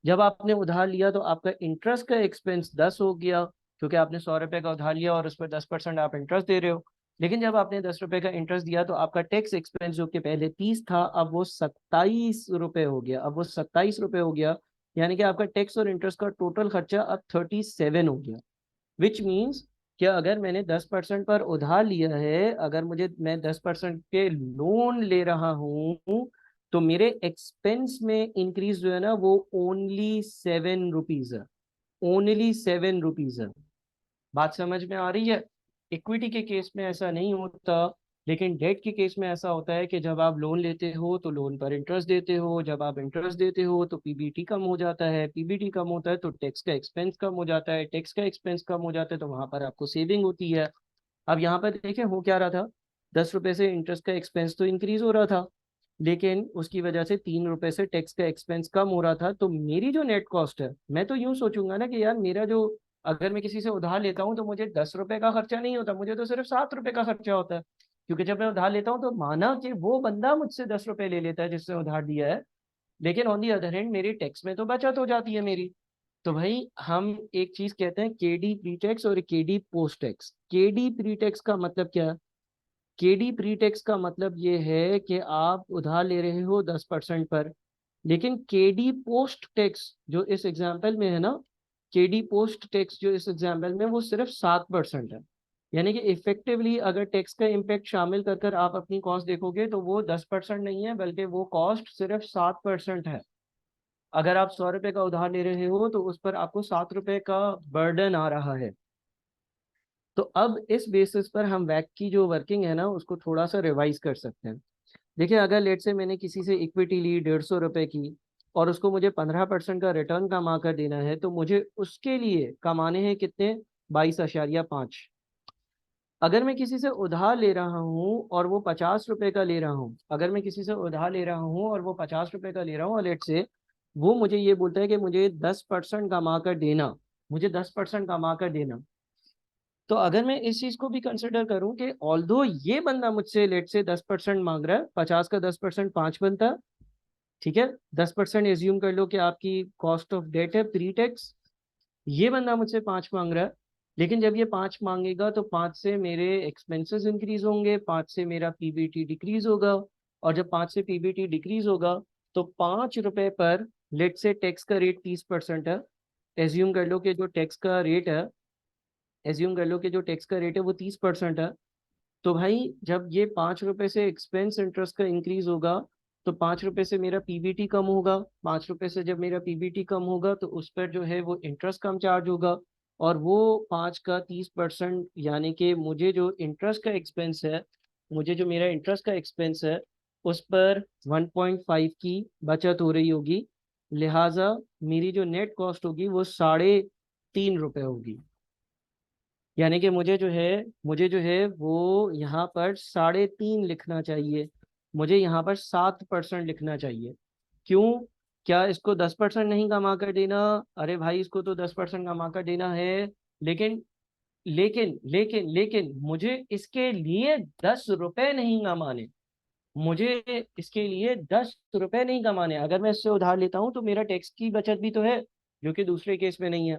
जब आपने उधार लिया तो आपका इंटरेस्ट का एक्सपेंस 10 हो गया, क्योंकि आपने 100 रुपए का उधार लिया और उस पर 10% आप इंटरेस्ट दे रहे हो। लेकिन जब आपने 10 रुपए का इंटरेस्ट दिया तो आपका टैक्स एक्सपेंस जो कि पहले 30 था, अब वो 27 रुपये हो गया, अब वो 27 रुपये हो गया। यानी कि आपका टैक्स और इंटरेस्ट का टोटल खर्चा अब 37 हो गया। विच मीन्स कि अगर मैंने 10% पर उधार लिया है, अगर मैं 10% के लोन ले रहा हूँ, तो मेरे एक्सपेंस में इंक्रीज जो है ना वो ओनली 7 रुपीज है। ओनली 7 रुपीज है। बात समझ में आ रही है? इक्विटी के केस में ऐसा नहीं होता, लेकिन डेट के केस में ऐसा होता है कि जब आप लोन लेते हो तो लोन पर इंटरेस्ट देते हो, जब आप इंटरेस्ट देते हो तो पीबीटी कम हो जाता है, पीबीटी कम होता है तो टैक्स का एक्सपेंस कम हो जाता है, टैक्स का एक्सपेंस कम हो जाता है तो वहां पर आपको सेविंग होती है। अब यहाँ पर देखें हो क्या रहा था, 10 रुपए से इंटरेस्ट का एक्सपेंस तो इंक्रीज हो रहा था, लेकिन उसकी वजह से 3 रुपए से टैक्स का एक्सपेंस कम हो रहा था। तो मेरी जो नेट कॉस्ट है, मैं तो यूं सोचूंगा ना कि यार मेरा जो, अगर मैं किसी से उधार लेता हूँ तो मुझे 10 रुपए का खर्चा नहीं होता, मुझे तो सिर्फ 7 रुपए का खर्चा होता है। क्योंकि जब मैं उधार लेता हूँ तो माना कि वो बंदा मुझसे 10 रुपए ले लेता है जिसने उधार दिया है, लेकिन ऑन दी अदर हैंड मेरी टैक्स में तो बचत हो जाती है मेरी। तो भाई हम एक चीज कहते हैं केडी प्री टैक्स और KD post tax. KD pre tax का मतलब क्या है? केडी प्री टैक्स का मतलब ये है कि आप उधार ले रहे हो 10% पर, लेकिन केडी पोस्ट टैक्स जो इस एग्जाम्पल में है ना, केडी पोस्ट टैक्स जो इस एग्जाम्पल में वो सिर्फ 7% है। यानी कि इफेक्टिवली अगर टैक्स का इम्पैक्ट शामिल कर कर आप अपनी कॉस्ट देखोगे तो वो 10% नहीं है, बल्कि वो कॉस्ट सिर्फ 7% है। अगर आप 100 रुपए का उधार ले रहे हो तो उस पर आपको 7 रुपए का बर्डन आ रहा है। तो अब इस बेसिस पर हम वैक की जो वर्किंग है ना उसको थोड़ा सा रिवाइज कर सकते हैं। देखिए, अगर लेट से मैंने किसी से इक्विटी ली 150 रुपए की, और उसको मुझे 15% का रिटर्न कमा कर देना है, तो मुझे उसके लिए कमाने हैं कितने? 22.5। अगर मैं किसी से उधार ले रहा हूँ और वो 50 रुपए का ले रहा हूँ, अगर मैं किसी से उधार ले रहा हूँ और वो 50 रुपए का ले रहा हूँ, और लेट से वो मुझे ये बोलता है कि मुझे 10% कमा कर देना, मुझे 10% कमा कर देना। तो अगर मैं इस चीज को भी कंसिडर करूं कि ऑल्दो ये बंदा मुझसे लेट से 10% मांग रहा है, 50 का 10% 5 बनता है, ठीक है, 10% एज्यूम कर लो कि आपकी कॉस्ट ऑफ डेट है प्री टैक्स। ये बंदा मुझसे 5 मांग रहा है, लेकिन जब ये 5 मांगेगा तो 5 से मेरे एक्सपेंसेस इंक्रीज होंगे, 5 से मेरा पीबीटी डिक्रीज होगा, और जब 5 से पीबीटी डिक्रीज होगा तो 5 रुपए पर, लेट से टैक्स का रेट 30% है, एज्यूम कर लो कि जो टैक्स का रेट है, एज्यूम कर लो कि जो टैक्स का रेट है वो 30% है। तो भाई जब ये 5 रुपए से एक्सपेंस इंटरेस्ट का इंक्रीज होगा तो 5 रुपए से मेरा पीबीटी कम होगा, 5 रुपए से जब मेरा पीबीटी कम होगा तो उस पर जो है वो इंटरेस्ट कम चार्ज होगा, और वो 5 का 30%, यानी कि मुझे जो इंटरेस्ट का एक्सपेंस है, मुझे जो मेरा इंटरेस्ट का एक्सपेंस है उस पर 1.5 की बचत हो रही होगी। लिहाजा मेरी जो नेट कॉस्ट होगी वो 3.5 रुपए होगी। यानी कि मुझे जो है वो यहाँ पर 3.5 लिखना चाहिए, मुझे यहाँ पर 7% लिखना चाहिए। क्यों? क्या इसको 10% नहीं कमा कर देना? अरे भाई इसको तो 10% कमा कर देना है, लेकिन लेकिन मुझे इसके लिए 10 रुपए नहीं कमाने, मुझे इसके लिए 10 रुपए नहीं कमाने। अगर मैं इससे उधार लेता हूँ तो मेरा टैक्स की बचत भी तो है, जो कि दूसरे केस में नहीं है।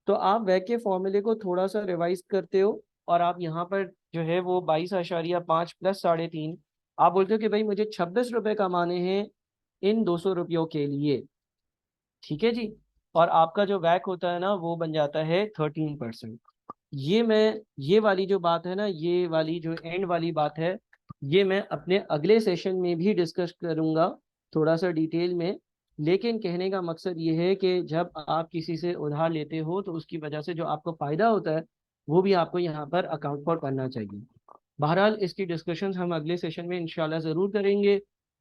तो आप वैक के फॉर्मूले को थोड़ा सा रिवाइज करते हो, और आप यहाँ पर जो है वो 22.5 प्लस 3.5, आप बोलते हो कि भाई मुझे 26 रुपए कमाने हैं इन 200 रुपयों के लिए, ठीक है जी। और आपका जो वैक होता है ना वो बन जाता है 13%। ये मैं, ये वाली जो बात है ना, ये वाली जो एंड वाली बात है, ये मैं अपने अगले सेशन में भी डिस्कस करूंगा थोड़ा सा डिटेल में। लेकिन कहने का मकसद ये है कि जब आप किसी से उधार लेते हो तो उसकी वजह से जो आपको फायदा होता है वो भी आपको यहाँ पर अकाउंट फॉर करना चाहिए। बहरहाल इसकी डिस्कशन हम अगले सेशन में इंशाल्लाह ज़रूर करेंगे।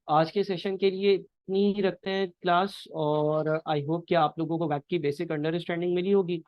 आज के सेशन के लिए इतनी ही रखते हैं क्लास, और आई होप कि आप लोगों को वैक की बेसिक अंडरस्टैंडिंग मिली होगी।